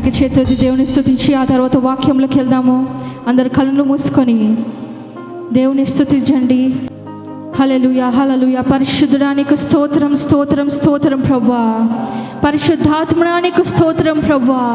అందరికీ చేతులెత్తి దేవుని స్తుతించి ఆ తర్వాత వాక్యంలోకి వెళ్దాము. అందరు కళ్ళు మూసుకొని దేవుని స్తుతించండి. హల్లెలూయా హల్లెలూయా. పరిశుద్ధుడానికి స్తోత్రం స్తోత్రం స్తోత్రం ప్రభువా. పరిశుద్ధాత్మడానికి స్తోత్రం ప్రభువా.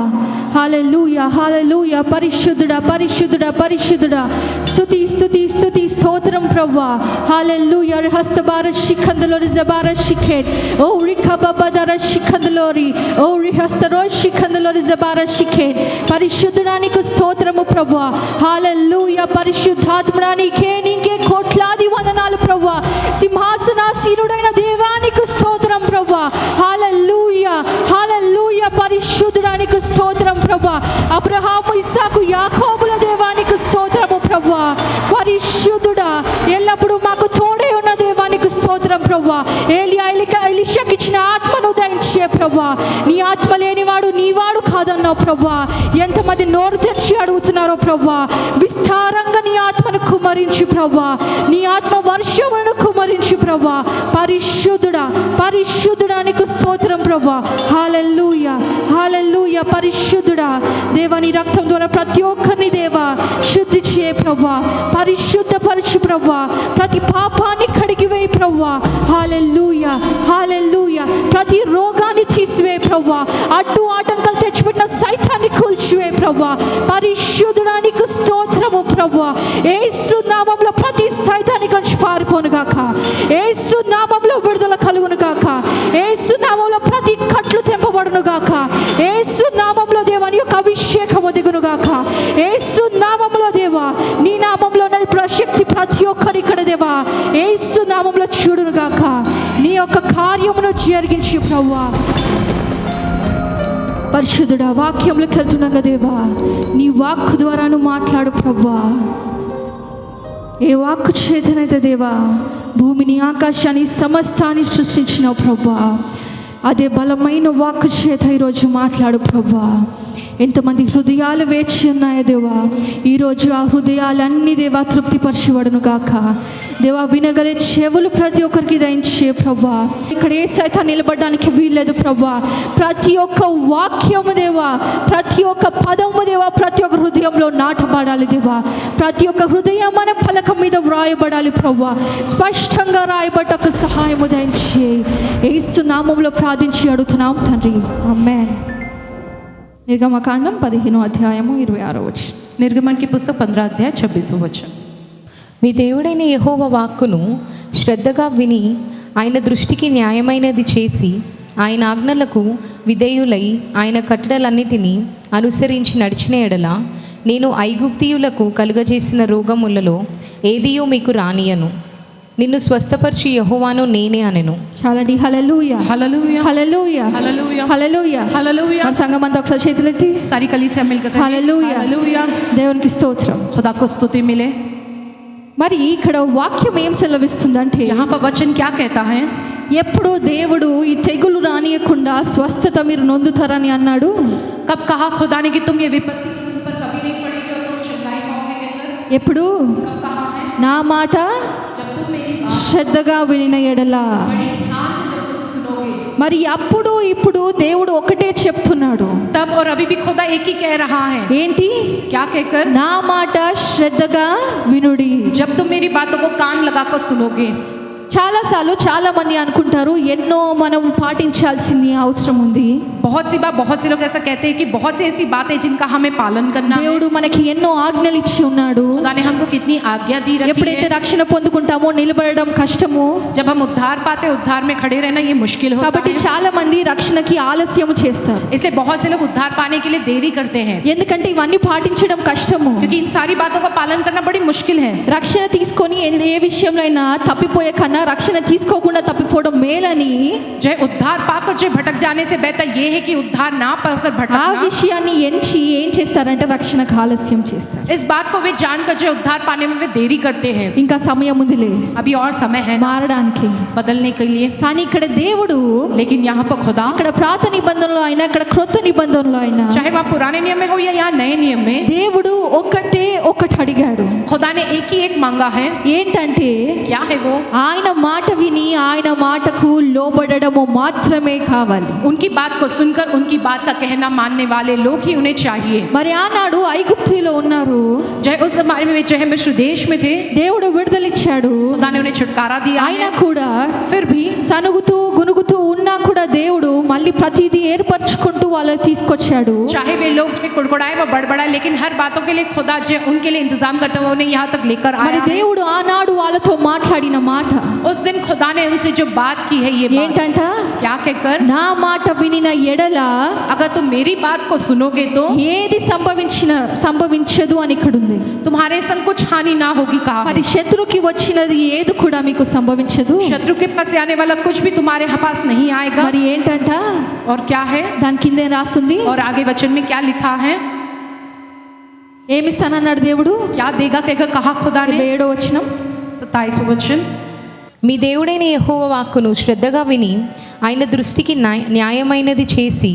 హల్లెలూయా హల్లెలూయా. పరిశుద్ధుడా పరిశుద్ధుడా పరిశుద్ధుడా. స్తుతి స్తుతి స్తుతి స్తోత్రం ప్రభువా. హల్లెలూయా. హస్తబార శిఖందలోరి జబార శిఖేట్ ఓ రిఖబబదర శిఖందలోరి ఓ రిహస్తరో శిఖందలోరి జబార శిఖేట్. పరిశుద్ధుడానికి స్తోత్రము ప్రభువా. హల్లెలూయా. పరిశుద్ధాత్మడానికి నీకే కోట్లాది వందనాలు ప్రభువా. సింహాసనాసీనుడైన దేవానికి స్తోత్రం ప్రభువా. హల్లెలూయా హల్లెలూయా. పరిశుద్ధుడానికి స్తోత్రం ప్రభువా. అబ్రహాము ఇస్సాకు యాకోబుల దేవానికి స్తోత్రము ప్రభువా. పరిశుద్ధుడా ఎల్లప్పుడూ మాకు తోడే ఉన్న దేవానికి స్తోత్రం ప్రభువా. ఎలీషాకి ఇచ్చిన ఆత్మను దయచే ప్రభువా. నీ ఆత్మ లేనివాడు నీవాడు కాదన్నావు ప్రభువా. ఎంతమంది నోరు తెరిచి అడుగుతున్నారో ప్రభువా. విస్తారంగా నీ ఆత్మను కుమ్మరించి ప్రభువా. నీ ఆత్మ వర్షములను కుమ్మరించి ప్రభువా. పరిశుద్ధుడా పరిశుద్ధుడానికి స్తోత్రం ప్రభువా. హల్లెలూయా హల్లెలూయా. పరిశుద్ధుడా దేవా, నీ రక్తం ద్వారా ప్రతి ఒక్కరిని దేవా శుద్ధి చేయ ప్రభువా. పరిశుద్ధపరచు ప్రభువా. ప్రతి పాపాన్ని కడిగివేయి ప్రభువా. హల్లెలూయా హల్లెలూయా. ప్రతి రోగాన్ని తీసివేయి ప్రభువా. అడ్డు ఆటంకాలు తెచ్చిపెట్టిన సైతాన్ని కూల్చివేయి ప్రభువా. పరిశుద్ధుడానికి స్తోత్రము ప్రభువా. యేసు నామములో ప్రతి సైతాన్ని కొంచెం పారిపోను గాక. యేసు నామములో విడుదల కలుగును గాక. యేసు నామములో ప్రతి కట్లు తెంపబడును గాక. యేసు నామములో దేవా నీ యొక్క అభిషేకము దిగును గాక. యేసు నామములో దేవా నీ నామములో ప్రశక్తి ప్రతి ఒక్కరి ఇక్కడ దేవా యేసు నామములో చూడును గాక. నీ యొక్క కార్యమును జరిగించి ప్రభువా. పరిశుద్ధుడా వాక్యంలోకి వెళ్తున్నాగా దేవా నీ వాక్కు ద్వారాను మాట్లాడు ప్రభువా. ఏ వాక్కు చేతనైతే దేవా భూమిని ఆకాశాన్ని సమస్తాన్ని సృష్టించినావు ప్రభువా. అదే బలమైన వాక్కు చేత ఈరోజు మాట్లాడు ప్రభువా. ఎంతమంది హృదయాలు వేచి ఉన్నాయో దేవా ఈరోజు ఆ హృదయాలన్నీ దేవా తృప్తిపరచబడును గాక. దేవా వినగలే చెవులు ప్రతి ఒక్కరికి దయించే ప్రభువా. ఇక్కడ ఏ సైతం నిలబడడానికి వీల్లేదు ప్రభువా. ప్రతి ఒక్క వాక్యము దేవా ప్రతి ఒక్క పదము దేవా ప్రతి ఒక్క హృదయంలో నాటబడాలి దేవా. ప్రతి ఒక్క హృదయం అనే పలకం మీద వ్రాయబడాలి ప్రభువా. స్పష్టంగా రాయబడ్డ ఒక సహాయము దయించే యేసు నామములో ప్రార్థించి అడుగుతున్నాం తండ్రి. ఆమేన్. నిర్గమకాండం 15వ అధ్యాయము 26వ వచనం. నిర్గమన్ की पुस्तक 15 अध्याय 26వ వచనం. మీ దేవుడైన యెహోవా వాక్కును శ్రద్ధగా విని ఆయన దృష్టికి న్యాయమైనది చేసి ఆయన ఆజ్ఞలకు విధేయులై ఆయన కట్టడలన్నిటినీ అనుసరించి నడిచిన ఎడల నేను ఐగుప్తీయులకు కలుగజేసిన రోగములలో ఏదియో మీకు రానియను. నిన్ను స్వస్థపరిచి యెహోవాను నేనే అనెను. చాలండి. హల్లెలూయా హల్లెలూయా హల్లెలూయా హల్లెలూయా హల్లెలూయా హల్లెలూయా. और संगम अंत अक्सर చేతులెత్తి सारी कलीसिया मिलकर హల్లెలూయా హల్లెలూయా. దేవునికి స్తోత్రం. खुदा को स्तुति मिले. మరి ఇక్కడ వాక్యం ఏం సెలవిస్తుందంటే यहाँ पर वचन क्या कहता है? ఎప్పుడు దేవుడు ఈ తెగులు రానియకుండా స్వస్థత మీరు నొందుతారని అన్నాడు. कब कहा खुदा ने कि तुम ये विपत्ति तुम पर कभी नहीं पड़ेगी और तुम चंगाई पाओगे कहकर? ఎప్పుడు कब कहा है? నా మాట जब तुम मेरी శ్రద్ధగా వినిన ఎడల. बड़े ध्यान से जब तुम सुनोगे. మరి అప్పుడు ఇప్పుడు దేవుడు ఒకటే చెప్తున్నాడు. तब और अभी भी खुदा एक ही कह रहा है. ఏంటి? क्या कहकर? నా మాట శ్రద్ధగా వినుడి. जब तुम मेरी बातों को कान लगाकर सुनोगे. చాలాసార్లు చాలా మంది అనుకుంటారు ఎన్నో మనం పాటించాల్సింది అవసరం ఉంది. बहुत से लोग ऐसा कहते हैं कि बहुत सी ऐसी बातें जिनका हमें पालन करना है. దేవుడు మనకి ఎన్నో ఆజ్ఞలు ఇచ్చి ఉన్నాడు. खुदा ने हमको कितनी आज्ञा दी रखी ఎప్పుడైతే है. రక్షణ పొందుకుంటామో నిలబడడం కష్టము. जब हम उद्धार पाते उद्धार में खड़े रहना ये मुश्किल होता కాబట్టి है. చాలా మంది రక్షణకి ఆలస్యం చేస్తారు. इसलिए बहुत से लोग उद्धार पाने के लिए देरी करते हैं ఎందుకంటే ఇవన్నీ పాటించడం కష్టము. क्योंकि इन सारी बातों का पालन करना बड़ी मुश्किल है. రక్షణ తీసుకొని ఏ విషయంలో అయినా తప్పిపోయే కన్నా రక్షణ తీసుకోకుండా తప్పిపోవడం మేలని जो उद्धार पाकर जो भटक जाने से बेहतर ये है कि उद्धार ना पाकर ఆ भटकना. విషయాన్ని ఎంచి ఏం చేస్తారంటే రక్షణకు ఆలస్యం చేస్తారు. इस बात को वे जानकर जो उद्धार पाने में वे देरी करते हैं. ఇంకా సమయం ఉందిలే अभी और समय है ना మారడానికి. बदलने के लिए. కానీ ఇక్కడ దేవుడు लेकिन यहाँ पर खुदा అక్కడ పాత నిబంధనలో అయినా ఇక్కడ క్రొత్త నిబంధనలో అయినా चाहे वह पुराने नियम में हो या यहाँ नए नियम में దేవుడు ఒకటి అడిగాడు. खुदा ने एक ही एक मांगा है. ఏంటంటే क्या है वो? ఆయన మాట విని ఆయన మాటకు లోబడడము మాత్రమే కావాలి. उनकी बात को सुनकर उनकी बात का कहना मानने वाले लोग ही उन्हें चाहिए. మరి ఆనాడు ఐగుప్తులో ఉన్నారు, उस जमाने में चाहे मिस्र देश में थे, దేవుడు విడుదలిచ్చాడు. खुदा ने उन्हें छुटकारा दिया ఆయన है. కూడా फिर भी సనుగుతూ గునుగుతూ ఉన్నా కూడా దేవుడు మళ్ళీ ప్రతిదీ ఏర్పరచుకుంటూ వాళ్ళని తీసుకొచ్చాడు. चाहे वे लोग कुड़कुड़ाए व बड़बड़ाए, लेकिन हर बातों के लिए खुदा जो उनके लिए इंतजाम करते हुए उन्हें यहाँ तक लेकर మరి आया है. దేవుడు ఆనాడు వాళ్ళతో మాట్లాడిన మాట उस दिन खुदा ने उनसे जो बात की है, ये बात ఏంటంట? क्या कहकर, నా మాట వినిన ఎడల अगर तुम मेरी बात को सुनोगे तो ఏది సంభవించదు అని ఇక్కడ ఉంది. तुम्हारे संग कुछ हानि ना होगी कहा. మరి శత్రుకి వచ్చినది ఏది కూడా మీకు సంభవించదు. शत्रु के पास आने वाला कुछ भी तुम्हारे पास नहीं आएगा. మరి ఏంటంట? और क्या है, దాని కిందే రాస్తుంది, और आगे वचन में क्या लिखा है, ఏమిస్తానన్నాడు దేవుడు? क्या देगा कहकर कहा खुदा ने. 27వ వచనం, 27वां वचन. మీ దేవుడైన యెహోవా వాక్కును శ్రద్ధగా విని ఆయన దృష్టికి న్యాయమైనది చేసి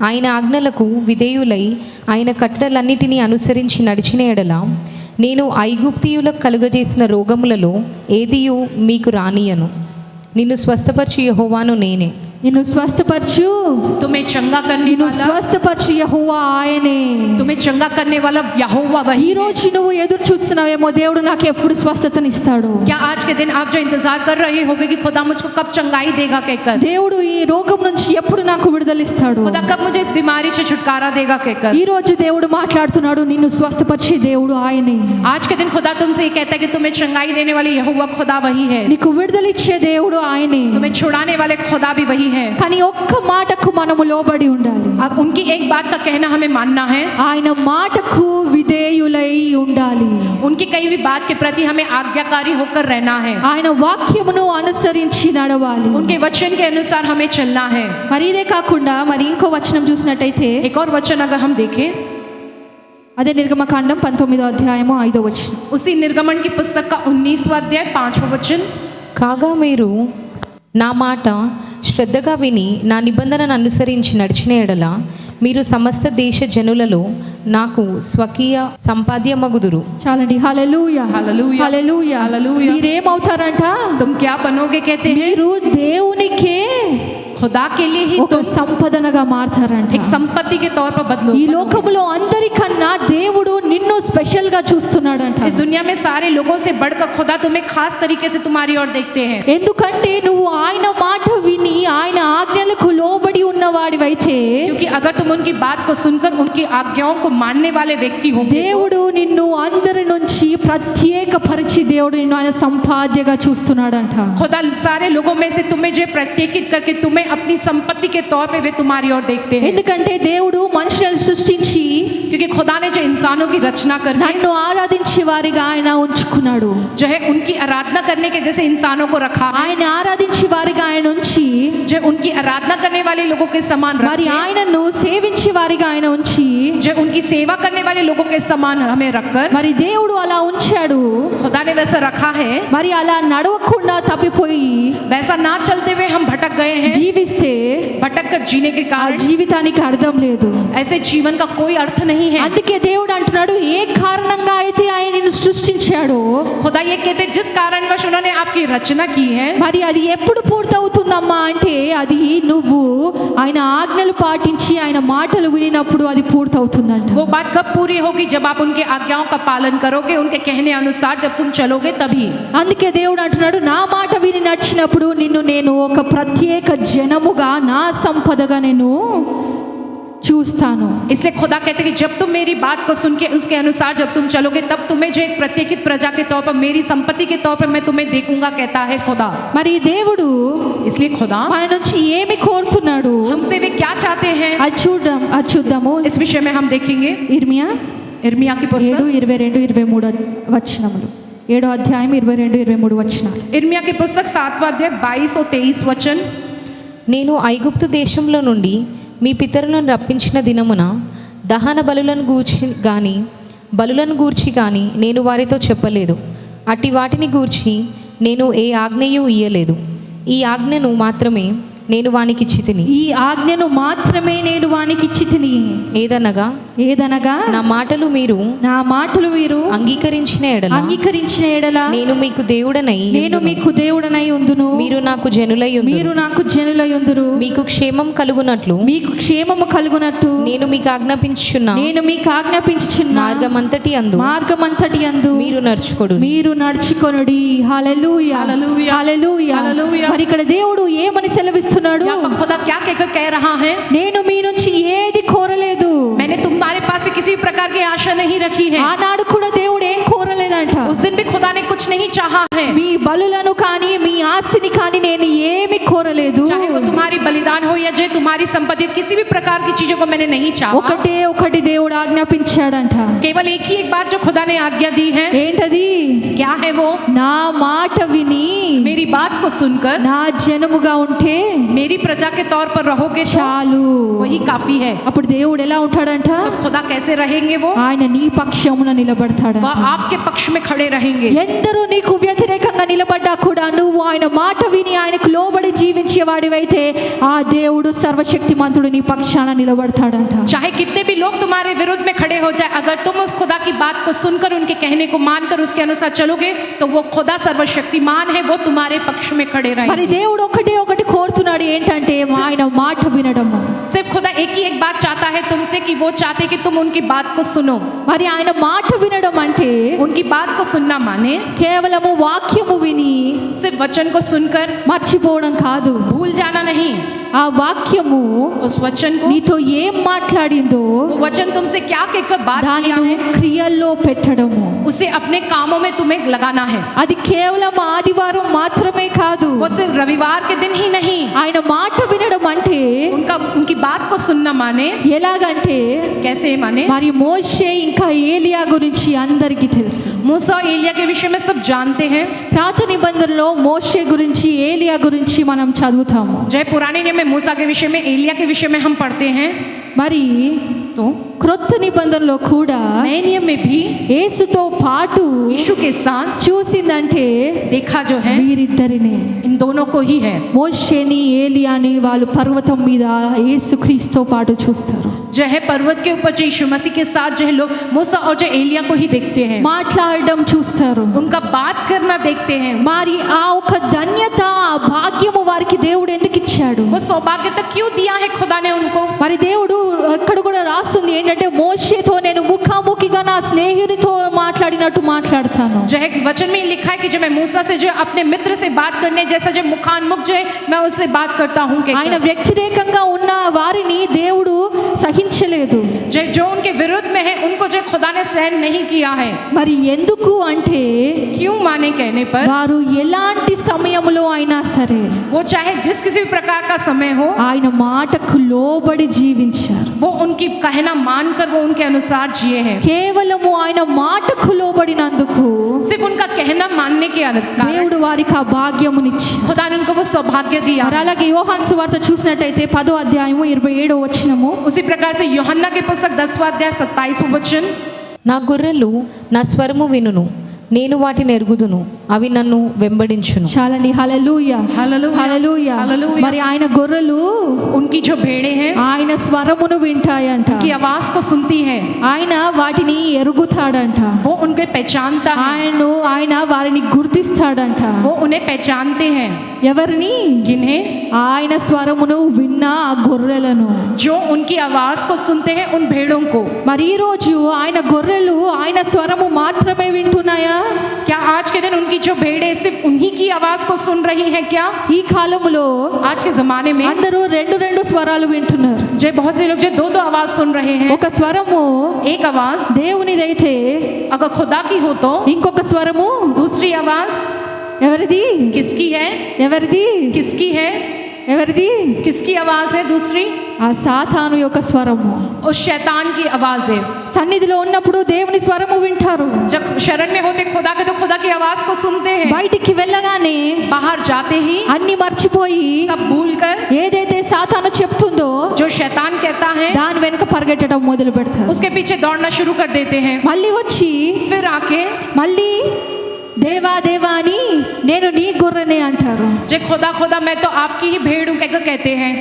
ఆయన ఆజ్ఞలకు విధేయులై ఆయన కట్టడలన్నిటినీ అనుసరించి నడిచిన ఎడల నేను ఐగుప్తీయులకు కలుగజేసిన రోగములలో ఏదియు మీకు రానియను. నిన్ను స్వస్థపరచు యెహోవాను నేనే. నిన్ను స్వస్థపరచు, तुम्हें चंगा करने నిన్ను वाला, స్వస్థపరచు యెహోవా ఆయనే. तुम्हें चंगा करने वाला यहोवा वही. ఈ రోజు నువ్వు ఎదురు చూస్తున్నావేమో, దేవుడు నాకు ఎప్పుడు స్వస్థతనిస్తాడు. क्या आज के दिन आप जो इंतजार कर रहे होगे कि खुदा मुझको कब चंगाई देगा कहकर, దేవుడు ఈ రోగం నుంచి ఎప్పుడు నాకు విడుదలిస్తాడు. खुदा कब मुझे इस बीमारी से छुटकारा देगा कहकर. ఈ రోజు దేవుడు మాట్లాడుతున్నాడు, నిన్ను స్వస్థపరిచే దేవుడు ఆయనే. आज के दिन खुदा तुमसे ये कहता है कि तुम्हें चंगाई देने वाले यहोवा खुदा वही है. నీకు విడుదలిచ్చే దేవుడు ఆయనే. तुम्हें छुड़ाने वाले खुदा भी वही है. కానీ ఒక్క మాటకు మనము లోబడి ఉండాలి. अब उनकी एक बात का कहना हमें मानना है. ఆయన మాటకు విధేయులై ఉండాలి. उनकी कई भी बात के प्रति हमें आज्ञाकारी होकर रहना है. ఆయన వాక్యమును అనుసరించి నడవాలి. उनके वचन के अनुसार हमें चलना है. మరి ఇదే కాకుండా మరి ఇంకో వచనం చూసినట్టయితే, एक और वचन अगर हम देखें, అదే నిర్గమకాండం 19వ అధ్యాయము 5వ వచనం. उसी निर्गमन की पुस्तक का 19वां अध्याय 5वां वचन. కాగా మీరు నా మాట శ్రద్ధగా విని నా నిబంధనను అనుసరించి నడిచిన ఎడల మీరు సమస్త దేశ జనులలో నాకు స్వకీయ సంపాద్యమగుదురు. చాలండి. హల్లెలూయా, హల్లెలూయా, హల్లెలూయా, హల్లెలూయా. మీరేమవుతారంట? तुम क्या बनोगे कहते हैं, మీరు దేవునికే खुदा के लिए ही ఒక तुम సంపదనగా మారతారంట. एक संपत्ति के तौर पर बदलो. ఈ లోకములో అందరికన్నా దేవుడు నిన్ను స్పెషల్ గా చూస్తున్నాడంట. इस दुनिया में सारे लोगों से बढ़कर खुदा तुम्हें खास तरीके से तुम्हारी ओर देखते हैं. ఎందుకంటే నువ్వు ఆయన మాట విని ఆయన ఆజ్ఞలకు లోబడి ఉన్నవాడివైతే क्योंकि अगर तुम उनकी बात को सुनकर उनकी आज्ञाओं को मानने वाले व्यक्ति होंगे, దేవుడు నిన్ను అందరి నుంచి ప్రత్యేక పరిచి దేవుడు నిన్ను ఆయన సంపాద్యగా చూస్తున్నాడంట. खुदा सारे लोगों में से तुम्हें जो प्रत्येकित करके तुम्हें अपनी संपत्ति के तौर पे वे तुम्हारी ओर देखते हैं. ఎందుకంటే దేవుడు మనుషులను సృష్టించి क्योंकि खुदा ने जो इंसानों की रचना कर నన్ను ఆరాధించే వారిగా ఆయన ఉంచుకున్నాడు. जो है उनकी आराधना करने के जैसे इंसानों को रखा, ఆయన ఆరాధించే వారిగా ఆయన ఉంచి, जो उनकी आराधना करने वाले लोगों के समान మరి रखे, ఆయనను సేవించే వారిగా ఆయన ఉంచి, जो उनकी सेवा करने वाले लोगों के समान हमें रखकर మరి దేవుడు అలా ఉంచాడు. खुदा ने वैसा रखा है. మరి అలా నడవకుండా తప్పిపోయి वैसा ना चलते हुए हम भटक गए हैं. జీవిస్తే भटक कर जीने के ఆ कारण జీవితానికి అర్థం లేదు. ऐसे जीवन का कोई अर्थ नहीं है. అందుకే దేవుడు అంటున్నాడు, ఏ కారణంగా అయితే ఆయన నిన్ను సృష్టించాడో खुदा ये कहते जिस कारणवश उन्होंने आपकी रचना की है, మరి అది ఎప్పుడు పూర్తవుతుందమ్మా అంటే, అది నువ్వు ఆయన ఆజ్ఞలు పాటించి ఆయన మాటలు వినినప్పుడు అది పూర్తవుతుందంట. वो बात कब पूरी होगी, जब आप उनके आज्ञाओं का पालन करोगे, उनके कहने अनुसार जब तुम चलोगे तभी. అందుకే దేవుడు అంటున్నాడు, నా మాట విని నడిచినప్పుడు నిన్ను నేను ఒక ప్రత్యేక జనముగా నా సంపదగా నేను చూస్తాను. इसलिए खुदा कहते कि जब तुम मेरी बात को सुन के उसके अनुसार जब तुम चलोगे, तब तुम्हें जो एक प्रत्येकित प्रजा के तौर पर मेरी संपत्ति के तौर पर मैं तुम्हें देखूंगा, कहता है खुदा. మరి దేవుడు इसलिए खुदा మన నుంచి ఏమి కోరుతున్నాడు हमसे वे क्या चाहते हैं, అది చూద్దాము. इस विषय में हम देखेंगे. ఇర్మియా इर्मिया की पुस्तक 7:22-23 వచనములు. 7వ అధ్యాయం 22-23 వచనాలు. इर्मिया की पुस्तक 7वां अध्याय 22 और 23 वचन. నేను ఐగుప్తు దేశంలో నుండి మీ పితరులను రప్పించిన దినమున దహన బలులను గూర్చి కానీ నేను వారితో చెప్పలేదు. అట్టి వాటిని గూర్చి నేను ఏ ఆజ్ఞయు ఇయ్యలేదు. ఈ ఆజ్ఞను మాత్రమే నేను వానికిచ్చి తిని. ఈ ఆజ్ఞను మాత్రమే నేను వానికి ఇచ్చి తిని. ఏదనగా నా మాటలు మీరు అంగీకరించిన ఎడల నేను మీకు దేవుడనై ఉందును. మీరు నాకు జనులై ఉందురు. మీకు క్షేమం కలుగునట్లు నేను మీకు ఆజ్ఞాపించుచున్న మార్గమంతటి అందు మీరు నడుచుకొనుడి. హల్లెలూయా హల్లెలూయా. మరి ఇక్కడ దేవుడు ఏమని సెలవిస్తున్నాడు? खुदा क्या कहकर कह रहा है? నేను మీ నుంచి ఏది కోరలేదు. मैंने तुम्हारे पास से किसी प्रकार की आशा नहीं रखी है. ఆనాడు కూడా దేవుడు ఏం కోరలేదంట. उस दिन भी खुदा ने कुछ नहीं चाहा है. మీ బలులను కానీ మీ ఆస్తిని కానీ నేను ఏమి కోరలేదు. चाहे वो तुम्हारी बलिदान हो या जो तुम्हारी संपत्ति, किसी भी प्रकार की चीजों को मैंने नहीं चाहा. ఒకటి దేవుడు ఆజ్ఞాపించాడంట. केवल एक ही एक बात जो खुदा ने आज्ञा दी है. ఏంటది? क्या है वो? నా మాట విని मेरी बात को सुनकर నా జనముగా ఉంటే मेरी प्रजा के तौर पर रहोगे చాలు. वही काफी है. అప్పుడు దేవుడు ఎలా ఉంటాడంట? तो खुदा कैसे रहेंगे? वो ఆయన నీ పక్షమున నిలబడతాడంట. वह आपके पक्ष में खड़े रहेंगे. ఎందరూ నీకు వ్యతిరేకంగా నిలబడ్డా కూడా నువ్వు ఆయన మాట విని ఆయనకు లోబడి జీవించేవాడివైతే ఆ దేవుడు సర్వశక్తిమంతుడు నీ పక్షాన నిలబడతాడంట. चाहे कितने भी लोग तुम्हारे विरुद्ध में खड़े हो जाए, अगर तुम उस खुदा की बात को सुनकर उनके कहने को मानकर उसके अनुसार चलोगे तो वो खुदा सर्वशक्तिमान है, वो तुम्हारे पक्ष में खड़े మరి रहेंगे. దేవుడు ఒకటి కోరుతున్నాడు, ఏంటంటే ఆయన మాట వినడము. सिर्फ खुदा एक ही एक बात चाहता है तुमसे कि वो चाहते कि तुम उनकी बात को सुनो. మరి ఆయన మాట వినడం అంటే उनकी बात को सुनना माने కేవలము వాక్యము విని सिर्फ वचन को सुनकर మర్చిపోవడం కాదు. भूल जाना नहीं. ఆ వాక్యము उस वचन को, నీతో ఏం మాట్లాడిందో वो वचन तुमसे क्या कहकर बात దానిని किया है, క్రియల్లో పెట్టడము. उसे अपने कामों में तुम्हें लगाना है. అది కేవలం ఆదివారం మాత్రమే కాదు. वो सिर्फ रविवार के दिन ही नहीं. ఆయన మాట వినడం అంటే उनकी बात को सुनना माने ఎలాగంటే कैसे माने? మరి మోషే ఇంకా ఏలియా గురించి అందరికీ తెలుసు. मूसा और एलिया के विषय में सब जानते हैं. పాత నిబంధనలో మోషే గురించి ఏలియా గురించి మనం చదువుతాము. जय पुराने नियम में मूसा के विषय में, एलिया के विषय में हम पढ़ते हैं. మరి तो క్రొత్త నిబంధనలో కూడా नए नियम में भी యేసుతో పాటు यीशु के साथ చూసిందంటే देखा जो है వీరిద్దరినే. इन दोनों को ही है. మోషేని ఏలియాని వాళ్ళు పర్వతం మీద యేసుక్రీస్తుతో పాటు చూస్తారు. जो है पर्वत के ऊपर जो यीशु मसीह के साथ जो है लोग मूसा और जो एलिया को ही देखते हैं, మాట్లాడడం చూస్తారు. उनका बात करना देखते हैं. మరి ఆ ఒక ధన్యత ఆ భాగ్యము వారికి దేవుడు ఎందుకు ఇచ్చాడు? वो सौभाग्य तक क्यों दिया है खुदा ने उनको? మరి దేవుడు అక్కడ కూడా రాస్తుంది ఏంటంటే మోషేతో నేను ముఖాముఖిగా నా స్నేహితునితో మాట్లాడినట్టు మాట్లాడతాను. जो है वचन में लिखा है कि जो मैं मूसा से जो अपने मित्र से बात करने जैसा जो मुखानमुख जो है मैं उससे बात करता हूँ. ఆయన వ్యతిరేకంగా ఉన్న వారిని దేవుడు సహించలేదు. जो उनके विरुद्ध में है उनको जो खुदा ने सहन नहीं किया है. మరి ఎందుకు అంటే क्यों माने कहने पर వారు ఎలాంటి సమయంలో అయినా సరే वो चाहे जिस किसी भी प्रकार का समय हो, ఆయన మాటకు లోబడి జీవించారు. वो उनकी कहना मानकर वो उनके अनुसार जिए हैं. కేవలము ఆయన మాటకు లోబడినందుకు सिर्फ उनका कहना मानने के कारण దేవుడు వారికి ఆ భాగ్యమునిచ్చాడు. खुदा ने उनको वो सौभाग्य दिया. మరి అలాగే యోహాను సువార్త చూసినట్టయితే 10వ అధ్యాయము 27వ వచనము, उसी प्रकार से यूहन्ना की पुस्तक 10वां अध्याय 27वां वचन, నా గొర్రెలు నా స్వరము వినును, నేను వాటిని ఎరుగుదును, అవి నన్ను వెంబడించును. చాలండి. Hallelujah hallelujah hallelujah. हालेलुया. మరి ఆయన గొర్రెలు उनकी जो भेड़ें हैं ఆయన స్వరమును వింటాయంట. की आवाज को सुनती है, ఆయన వాటిని ఎరుగుతాడంట. वो उनको पहचानता है, ఆయన వారిని గుర్తిస్తాడంట. वो उन्हें पहचानते हैं. ఎవరిని? किन्हें? ఆయన స్వరమును విన్న ఆ గొర్రెలను. जो उनकी आवाज को सुनते हैं उन भेड़ों को. మరి ఈ రోజు ఆయన గొర్రెలు ఆయన స్వరము మాత్రమే వింటున్నాయా? क्या आज के दिन उनकी जो भेड़ें सिर्फ उन्हीं की आवाज को सुन रही हैं क्या? ఈ కాలములో आज के जमाने में అందరూ రెండు స్వరాలు వింటున్నారు. जो बहुत से लोग जो दो आवाज सुन रहे हैं. ఒక స్వరము एक आवाज దేవునిదైతే अगर खुदा की हो तो ఇంకొక స్వరము दूसरी आवाज ఎవరిది? किसकी है? ఎవరిది? किसकी है? ఎవరిది? किसकी आवाज है? दूसरी ఆ సాతాను యొక్క స్వరము. उस शैतान की आवाज है. సన్నిధిలో ఉన్నప్పుడు దేవుని స్వరము వింటారు. जब शरण में होते खुदा के तो खुदा की आवाज को सुनते हैं. బయటికి వెళ్ళగానే बाहर जाते ही అన్ని మర్చిపోయి सब भूलकर ఏదైతే సాతాను చెప్తుందో जो शैतान कहता है దాని వెనుక పరిగెట్టడం మొదలు పెడతారు. उसके पीछे दौड़ना शुरू कर देते हैं. మళ్ళీ వచ్చి फिर आके మళ్ళీ దేవా దేవా అని నేను నీ గొర్రెనే అంటారు. जे खुदा खुदा मैं तो आपकी ही भेड़ हूँ कहकर कहते हैं.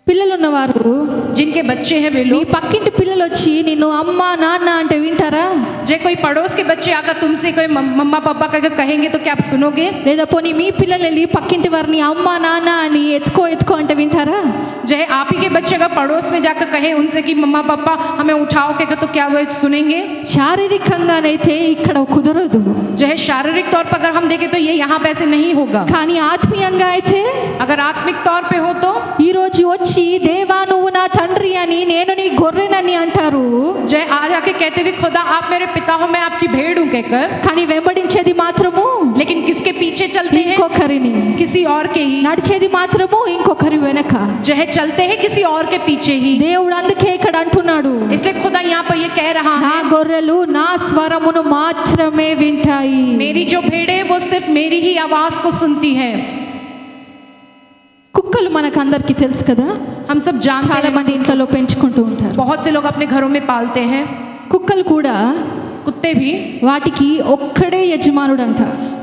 పిల్లలు ఉన్నవారు जिनके बच्चे हैं वे మీ लोग, పక్కింటి పిల్లలు వచ్చి నిన్ను అమ్మ నాన్న అంటే వింటారా? जे कोई पड़ोस के बच्चे आकर तुमसे कोई मम्मा पापा कहकर कहेंगे तो क्या आप सुनोगे? లేదా పోనీ మీ పిల్లలు వెళ్ళి పక్కింటి వారిని అమ్మ నాన్న అని ఎత్తుకో ఎత్తుకో అంటే వింటారా? जो है आप ही के बच्चे अगर पड़ोस में जाकर कहे उनसे कि मम्मा पापा हमें उठाओ कहकर तो क्या वो सुनेंगे? శారీరకంగానైతే ఇక్కడ కుదరదు, जो है शारीरिक तौर पर अगर हम देखें तो ये यहाँ पे ऐसे नहीं होगा. కానీ ఆత్మీయంగా అయితే अगर आत्मिक तौर पे हो तो ఈ రోజు వచ్చి దేవా నువ్వు నా తండ్రి అని నేను నీ గొర్రెనని అంటారు. जो है आज आके कहते कि खुदा आप मेरे पिता हो मैं आपकी भेड़ हूँ कहकर, కానీ వెంబడించేది మాత్రము लेकिन किसके पीछे चलते हैं? ఇంకొకరిని, किसी और के ही. నడిచేది మాత్రము ఇంకొకరి వెనక. जो है चलते हैं किसी और के पीछे ही. దేవుడు అందుకే ఇక్కడ అంటున్నాడు, इसलिए खुदा यहाँ पर ये कह रहा నా है గొర్రెలు నా స్వరమును మాత్రమే వింటాయి. मेरी जो भेड़ है वो सिर्फ मेरी ही आवाज को सुनती है. కుక్కలు మనకు అందరికీ తెలుసు కదా, हम सब जानते చాలా हैं, మంది ఇంట్లో పెంచుకుంటూ ఉంటారు. बहुत से लोग अपने घरों में पालते हैं. కుక్కలు కూడా कुत्ते भी, వాటికి ఒక్కడే యజమానుడు అంట.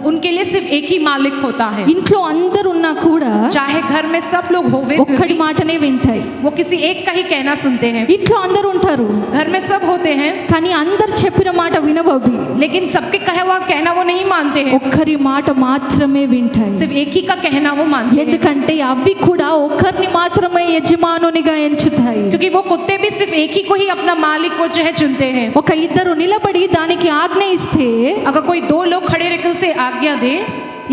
उनके लिए सिर्फ एक ही मालिक होता है. ఇంట్లో అందరు ఉన్నా కూడా चाहे घर में सब लोग होवे ఒక్కడి भी, మాటనే వింటాయి. वो किसी एक का ही कहना सुनते हैं. ఇంట్లో అందరు ఉంటారు घर में सब होते हैं కానీ అందరు చెప్పిన మాట వినవవి, लेकिन सबके कहे हुआ कहना वो नहीं मानते हैं. ఒక్కరి మాట మాత్రమే వింటాయి. सिर्फ एक ही का कहना वो मानते हैं, ఎందుకంటే అవి కూడా ఒక్కరిని మాత్రమే యజమానునిగా ఎంచుతాయి. क्योंकि वो कुत्ते भी सिर्फ एक ही को ही अपना मालिक वो जो है चुनते हैं. ఒక ఇద్దరు నిలబడి దానికి ఆజ్ఞ ఇస్తే अगर कोई दो लोग खड़े रहकर उसे आज्ञा दे,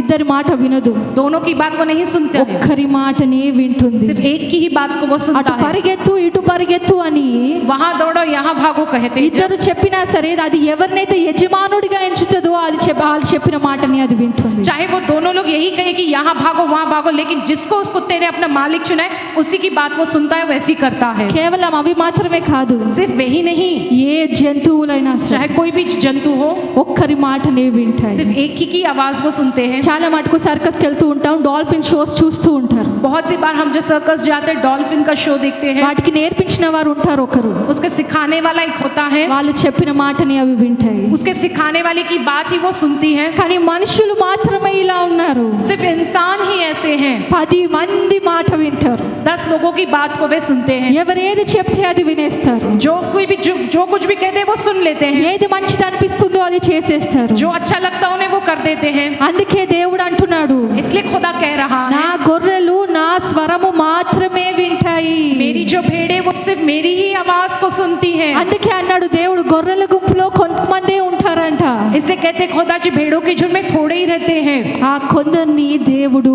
ఇద్దరి మాట వినదు, दोनों की बात वो नहीं सुनता है, ఒక్కరి మాటనే వింటుంది. सिर्फ एक की ही बात को वो सुनता అటు है. పరిగెత్తు ఇటు పరిగెత్తు అని वहां दौड़ो यहाँ भागो कहते हैं. ఇద్దరు చెప్పినా సరే అది ఎవరినైతే యజమానుడిగా ఎంచుతుందో అది వాళ్ళు చెప్పిన మాటని అది వింటుంది. चाहे वो दोनों लोग यही कहे कि यहाँ भागो वहां भागो, लेकिन जिसको उस कुत्ते ने अपना मालिक चुना है उसी की बात वो सुनता है, वैसी करता है. కేవలం అవి మాత్రమే కాదు, सिर्फ वही नहीं, ఏ జంతువులైనా సరే चाहे कोई भी जंतु हो ఒక్కరి మాటనే వింటాయి. सिर्फ एक ही की आवाज वो सुनते हैं. చాలా మటుకు సర్కస్కి వెళ్తూ ఉంటాం, డాల్ఫిన్ షోస్ చూస్తూ ఉంటారు. बहुत सी बार हम जो सर्कस जाते हैं डॉल्फिन का शो देखते हैं, వాటికి నేర్పించిన వారు ఉంటారు ఒకరు, उसके सिखाने वाला एक होता है, వాళ్ళు చెప్పిన మాటని అవి వింటాయి. उसके सिखाने वाले की बात ही वो सुनती है. కానీ మనుషులు మాత్రమే ఇలా ఉన్నారు, सिर्फ इंसान ही ऐसे हैं, 10 మంది మాట వింటారు, 10 लोगों की बात को वे सुनते हैं. ఎవరేది చెప్తే అది వినేస్తారు, जो कोई भी जो कुछ भी कहते हैं वो सुन लेते हैं, ఏది మంచిది అనిపిస్తుందో అది చేసేస్తారు. जो अच्छा लगता है उन्हें वो कर देते हैं. అందుకే దేవుడు అంటున్నాడు, इसलिए खुदा कह रहा నా है గొర్రెలు నా స్వరము మాత్రమే వింటాయి. मेरी जो भेड़े वो सिर्फ मेरी ही आवाज को सुनती है. అందుకే అన్నాడు దేవుడు, గొర్రెల గుంపులో కొంతమందే ఉంటారంట, इसलिए कहते खुदा जी भेड़ों के झुंड में थोड़े ही रहते हैं. ఆ కొందరిని దేవుడు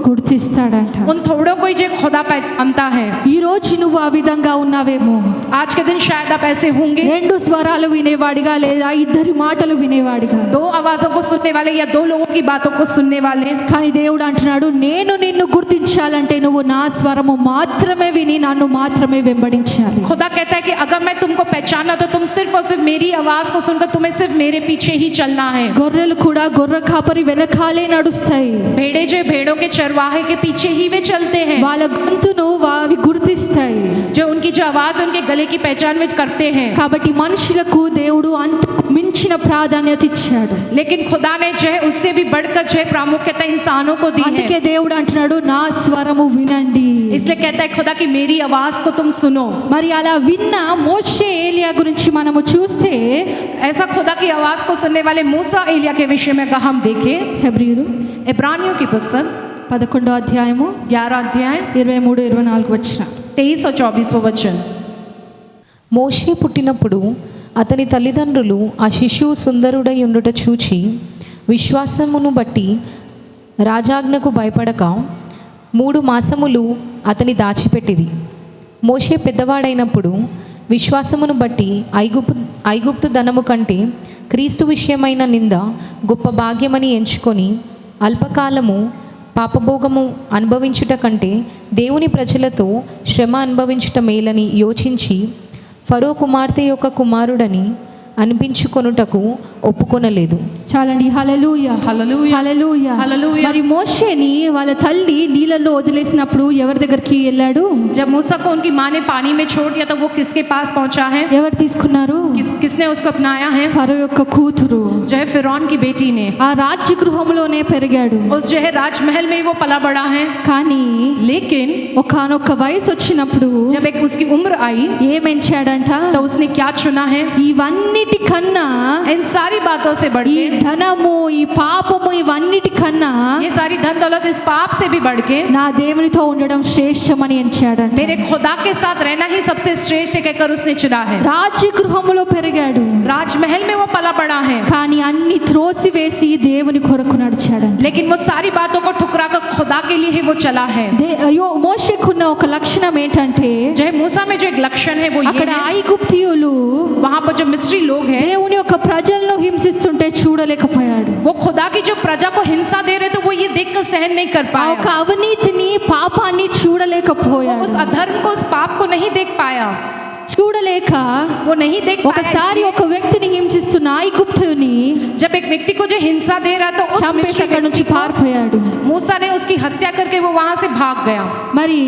గుర్తిస్తాడంట. उन थोड़ों को ही जो खुदा पहचानता है. ఈ రోజు నువ్వు ఆ విధంగా ఉన్నావేమో, आज के दिन शायद आप ऐसे होंगे, 2 స్వరాలు వినేవాడిగా లేదా ఇద్దరి మాటలు వినేవాడిగా. 2 आवाजों को सुनने वाले या 2 लोगों की बातों को सुनने वाले. కానీ దేవుడు అంటున్నాడు, నేను నిన్ను గుర్తించాలంటే నువ్వు నా స్వరము మాత్రమే విని నన్ను మాత్రమే వెంబడించాలి. खुदा कहता है कि अगर मैं तुमको पहचाना तो तुम सिर्फ और सिर्फ मेरी आवाज को सुनकर तुम्हें सिर्फ मेरे पीछे ही चलना है. గొర్రెలు కూడా గొర్రె కాపరి వెనకాలే నడుస్తాయి, भेड़े जो भेड़ों के चरवाहे के पीछे ही वे चलते हैं, వాళ్ళ గొంతును అవి గుర్తిస్తాయి. जो उनकी जो आवाज उनके गले की पहचान वे करते हैं. కాబట్టి మనుషులకు దేవుడు అంతకు మించిన ప్రాధాన్యత ఇచ్చాడు. लेकिन खुदा ने जो है उससे भी बढ़कर जो है प्रामुख्यता इंसानों को दी అందుకే है. దేవుడు అంటున్నాడు, నా స్వరము వినండి. इसलिए कहता है खुदा कि मेरी आवाज को तुम सुनो. మరి అలా విన్న మోషే ఏలియా గురించి మనము చూస్తే, ऐसा खुदा की आवाज को सुनने वाले मूसा एलिया के विषय में अगर हम देखें, హెబ్రీయులు इब्रानियों की पुस्तक 11వ అధ్యాయము 11 अध्याय 23-24 వచనం. 23 और 24 वचन. మోషే పుట్టినప్పుడు అతని తల్లిదండ్రులు ఆ శిశువు సుందరుడై ఉండుట చూచి విశ్వాసమును బట్టి రాజాజ్ఞకు భయపడక 3 మాసములు అతని దాచిపెట్టిరి. మోషే పెద్దవాడైనప్పుడు విశ్వాసమును బట్టి ఐగుప్తు ధనము కంటే క్రీస్తు విషయమైన నింద గొప్ప భాగ్యమని ఎంచుకొని అల్పకాలము పాపభోగము అనుభవించుట కంటే దేవుని ప్రజలతో శ్రమ అనుభవించుట మేలని యోచించి ఫరో కుమార్తె యొక్క కుమారుడని అనిపించుకొనుటకు ఒప్పుకొనలేదు. చాలండి. హల్లెలూయా हालेलुया హల్లెలూయా హల్లెలూయా. మరి మోషేని వాళ్ళ తల్లి నీళ్ళల్లో వదిలేసినప్పుడు ఎవరి దగ్గరికి వెళ్ళాడు? जब मूसा को उनकी माँ ने पानी में छोड़ दिया तो वो किसके पास पहुंचा है? ఎవరు తీసుకున్నారు? किसने उसको अपनाया है? ఫరో యొక్క కూతురు. जो है फिरौन की बेटी ने। ఆ రాజగృహంలోనే పెరిగాడు. उस जो है राजमहल में वो पला बड़ा है, కానీ लेकिन ఒకానొక వయసు వచ్చినప్పుడు जब एक उसकी उम्र आई ఏమెంచాడంట? तो उसने क्या चुना है? ఇవన్నిటికన్నా इन सारी बातों से बढ़ ఈ के, ధనము, ఈ పాపము, ఇవన్నిటికన్నా ये सारी धन दौलत इस पाप से भी बढ़ के నా దేవునితో ఉండడం శ్రేష్టమని ఎంచాడంట. मेरे खुदा के साथ रहना ही सबसे श्रेष्ठ है कहकर उसने चुना है। రాజగృహములో పెరిగాడు, राजमहल में वो पला बड़ा है, కానీ అన్ని త్రోసివేసి దేవుని కొరకు నడిచాడంట. लेकिन वो सारी बातों को ठुकरा कर खुदा के लिए ही वो चला है। మోషేకున్న ఒక లక్షణం ఏంటంటే जो है मूसा में जो एक लक्षण है वो ये అక్కడ है, ఐగుప్తీయులు वहां पर जो मिस्री लोग हैं దేవుని యొక్క ప్రజలను హింసిస్తుంటే చూడలేకపోయాడు. वो खुदा की जो प्रजा को हिंसा दे रहे थे वो ये देखकर सहन नहीं कर ఆ पाया। ఒక అవినీతిని, పాపాన్ని చూడలేకపోయాడు. उस अधर्म को, उस पाप को नहीं देख पाया, చూడలేక वो नहीं देख पाया। ఒకసారి ఒక వ్యక్తిని హింసిస్తున్న ఐగుప్తుని जब एक व्यक्ति को जो हिंसा दे रहा था उस చంపేసి मिस्री అక్కడి నుంచి व्यक्ति को పారిపోయాడు. मूसा ने उसकी हत्या करके वो वहां से भाग गया। మరి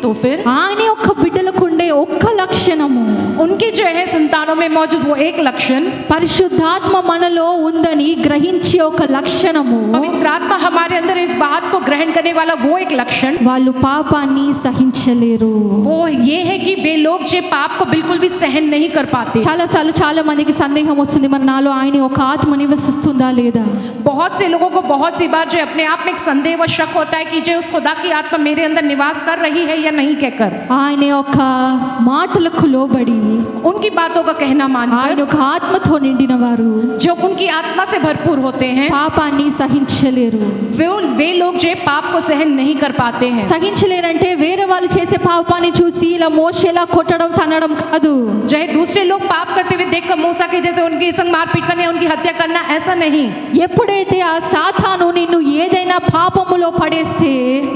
तो फिर ఆయన యొక్క బిడ్డలకు ఉండే ఒక్క లక్షణము, उनके जो है संतानों में मौजूद वो एक लक्षण, పరిశుద్ధాత్మ మనలో ఉందని గ్రహించే ఒక లక్షణము, पवित्र आत्मा हमारे अंदर इस बात को ग्रहण करने वाला वो एक लक्षण, వాళ్ళు పాపాన్ని సహించలేరు. वो ये है कि वे लोग जो पाप को बिल्कुल भी सहन नहीं कर पाते। చాలాసార్లు చాలా మందికి సందేహం వస్తుంది, మరి నాలో ఆయన ఒక ఆత్మ నివసిస్తుందా లేదా? बहुत से लोगों को बहुत सी बार जो अपने आप में एक संदेह व शक होता है कि जो उस खुदा की आत्मा मेरे अंदर निवास कर रही है या नहीं कहकर, ఆయన యొక్క మాటలకు లోబడి उनकी बातों का कहना ఆయన मानकर యొక్క ఆత్మతో నిండిన వారు जो उनकी आत्मा से भरपूर होते हैं పాపాన్ని సహించలేరు. वे लोग जो पाप को सहन नहीं कर पाते हैं। సహించలేరంటే వేరే వాళ్ళు చేసే పాపాన్ని చూసి ఇలా మోషేలా కొట్టడం, తనడం కాదు. जो है दूसरे लोग पाप करते हुए देखकर मूसा के जैसे उनके संग मारपीट करना या उनकी हत्या करना, ऐसा नहीं। ఎప్పుడైతే ఆ సాతాను నిన్ను ఏదైనా పాపములో పడేస్తే,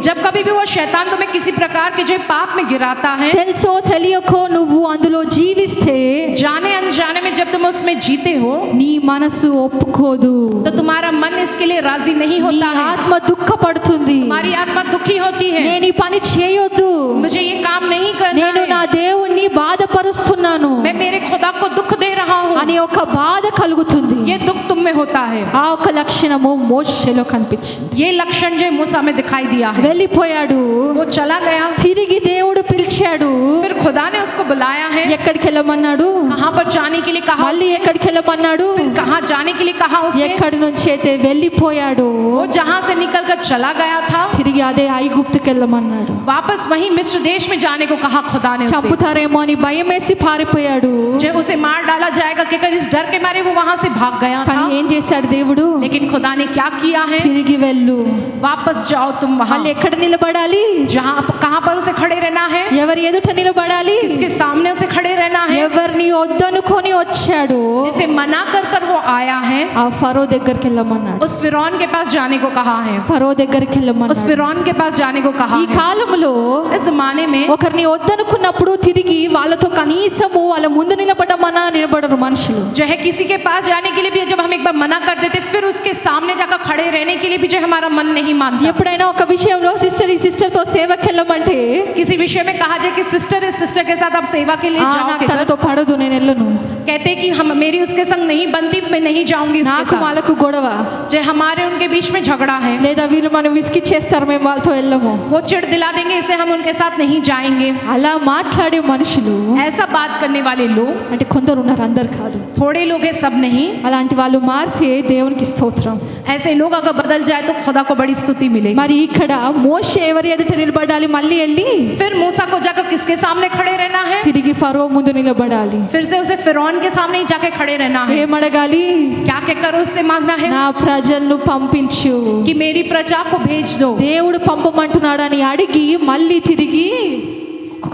जब कभी भी वो शैतान तुम्हें किसी प्रकार के जो पाप में गिराता है, తెలుసో తెలియకో నువ్వు అందులో జీవిస్తే जाने अनजाने में जब तुम उसमें जीते हो నీ మనసు ఒప్పుకోదు, तो तुम्हारा मन इसके लिए राजी नहीं నీ होता है, ఆత్మ దుఃఖపడుతుంది. तुम्हारी आत्मा दुखी होती है, నేను ఈ పని చేయొద్దు, मुझे ये काम नहीं करना నేను నా है, దేవుణ్ణి బాధపరుస్తున్నాను मैं मेरे खुदा को दुख दे रहा हूँ, అని ఒక బాధ కలుగుతుంది. ये दुख तुम में होता है। ఆ ఒక లక్షణము మోషేలో కనిపించింది. ये लक्षण जो मूसा में दिखाई दिया है। వెళ్ళిపోయాడు, वो चला गया, తిరిగి దేవుడు పిలిచాడు. फिर खुदा ने उसको बुलाया है, ఎక్కడికి వెళ్ళమన్నాడు? कहाँ पर जाने के लिए कहा, మళ్ళీ ఎక్కడికి వెళ్ళమన్నాడు? फिर कहाँ जाने के लिए कहा उसे, ఎక్కడి నుంచి అయితే వెళ్ళిపోయాడు वो जहाँ से निकल कर चला गया था తిరిగి అదే ఐగుప్తుకి వెళ్ళమన్నాడు. वापस वही मिस्र देश में जाने को कहा खुदा ने उसे। చంపుతారేమో అని భయం వేసి పారిపోయాడు. जो उसे मार डाला जाएगा कहकर इस डर के मारे वो वहां से भाग गया కానీ था, ఏం చేశాడు దేవుడు? लेकिन खुदा ने क्या किया है, తిరిగి వెళ్ళు. वापस जाओ तुम वहां। మళ్ళీ ఎక్కడ నిలబడాలి? जहाँ कहाँ पर उसे खड़े रहना है, ఎవరి ఎదుట నిలబడాలి? किसके सामने उसे खड़े रहना है, ఎవరిని వద్దనుకొని వచ్చాడు जिसे मना कर कर वो आया है, ఆ ఫరో దగ్గరికి వెళ్ళమన్నాడు. उस फिरौन के पास जाने को कहा है, ఫరో దగ్గరికి उस వెళ్ళమన్నాడు. फिरौन के पास जाने को कहा ఈ है। కాలంలో इस जमाने में ఒకరిని వద్దనుకున్నప్పుడు తిరిగి వాళ్ళతో కనీసము వాళ్ళ ముందు నిలబడమన్నా నిలబడరు మనుషులు. जो है किसी के पास जाने के लिए भी जब हम एक बार मना कर देते फिर उसके सामने जाकर खड़े रहने के लिए भी जो हमारा मन नहीं मानता। ఎప్పుడైనా ఒక విషయంలో సిస్టర్ ఈ సిస్టర్ తో సేవకి వెళ్ళమంటే किसी विषय में कहा जाए कि सिस्टर इस सिस्टर के साथ आप सेवा के लिए నాకు जाओगे, తనతో పడదు, నేను వెళ్ళను. कहते कि हम मेरी उसके संग नहीं बनती, मैं नहीं जाऊंगी इसके నాకు साथ। వాళ్ళకు గొడవ, जो हमारे उनके बीच में झगड़ा है, లేదా వీళ్ళు మనం విసికి చేస్తారు, మేము వాళ్ళతో వెళ్ళము. वो चिढ़ दिला देंगे इसलिए हम उनके साथ नहीं जाएंगे। అలా మాట్లాడే మనుషులు ऐसा बात करने वाले लोग అంటే కొందరు ఉన్నారు, అందరు కాదు. थोड़े लोग हैं, सब नहीं। అలాంటి వాళ్ళు మారితే దేవునికి స్తోత్రం. ऐसे लोग अगर बदल जाए तो खुदा को बड़ी स्तुति मिलेगी। మరి ఇక్కడ మోషే ఎవరి ఎదుట నిలబడాలి? మళ్ళీ వెళ్ళి फिर मूसा को जाकर किसके सामने खड़े रहना है, తిరిగి ఫరో ముందు నిలబడాలి. फिर से उसे फिरौन के सामने ही जाके खड़े रहना है। ఏమడగాలి? क्या कहकर उससे मांगना है నా ప్రజలను పంపించు, कि मेरी प्रजा को भेज दो। దేవుడు పంపమంటున్నాడని అడిగి మళ్ళీ తిరిగి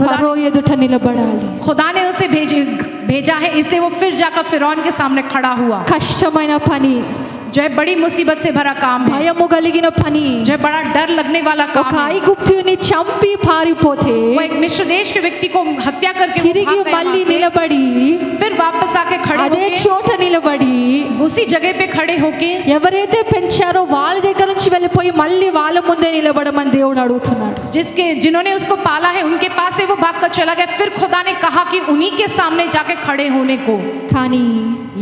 ఫరో ఎదుట నిలబడాలి. खुदा ने उसे भेजा है इसलिए वो फिर जाकर फिरौन के सामने खड़ा हुआ। కష్టమైన పని, जो है बड़ी मुसीबत से भरा काम है, భయము కలిగిన పని. जो है बड़ा डर लगने वाला ఒక काम है। ఐగుప్తుని చంపి పారిపోతే वो एक मिस्र देश के व्यक्ति को हत्या करके वो తిరిగి भाग गए మళ్ళీ वहाँ से। నిలబడి फिर वापस आके खड़े అదే होके చోట నిలబడి उसी जगह पे खड़े होके ఎవరైతే పెంచారో వాళ్ళ దగ్గర నుంచి వెళ్ళిపోయి మళ్ళీ వాళ్ళ ముందే నిలబడమని దేవుడు అడుగుతున్నాడు. जिन्होंने उसको पाला है उनके पास से वो भाग कर चला गया। फिर खुदा ने कहा कि उन्हीं के सामने जाके खड़े होने को, కానీ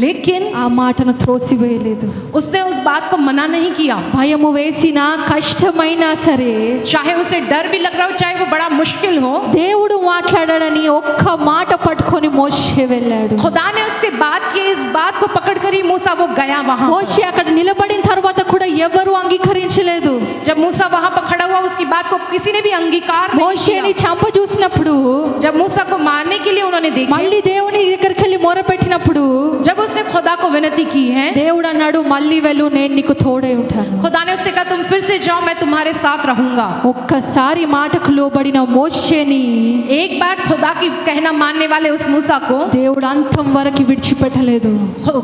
लेकिन ఆ మాటను త్రోసివేయలేదు. उसने उस बात को मना नहीं किया। భయము వేసినా కష్టమైనా సరే चाहे उसे डर भी लग रहा हो, चाहे वो बड़ा मुश्किल हो, దేవుడు మాట్లాడాడని ఒక్క మాట పట్టుకొని మోషే వెళ్ళాడు. खुदा ने उससे बात की। इस बात को पकड़कर ही मूसा वो गया वहां। మోషే అక్కడ నిలబడిన తర్వాత కూడా ఎవరు అంగీకరించలేదు. जब मूसा वहां पर खड़ा हुआ उसकी बात को किसी ने भी अंगीकार नहीं మోషేని किया। చంప చూసినప్పుడు जब मूसा को मारने के लिए उन्होंने देखा, మళ్ళీ దేవుని దగ్గరికి వెళ్ళి మొర పెట్టినప్పుడు जब उसने खुदा को विनती की है, దేవుడు అన్నాడు మళ్ళీ వెళ్ళు, నేను నీకు తోడై ఉంటాను. खुदा ने उससे कहा तुम फिर से जाओ, मैं तुम्हारे साथ रहूंगा। ఒక్కసారి మాటకు లోబడిన మోషేని एक बार खुदा की कहना मानने वाले उस मूसा को దేవుడు అంతం వరకు విడిచిపెట్టలేదు.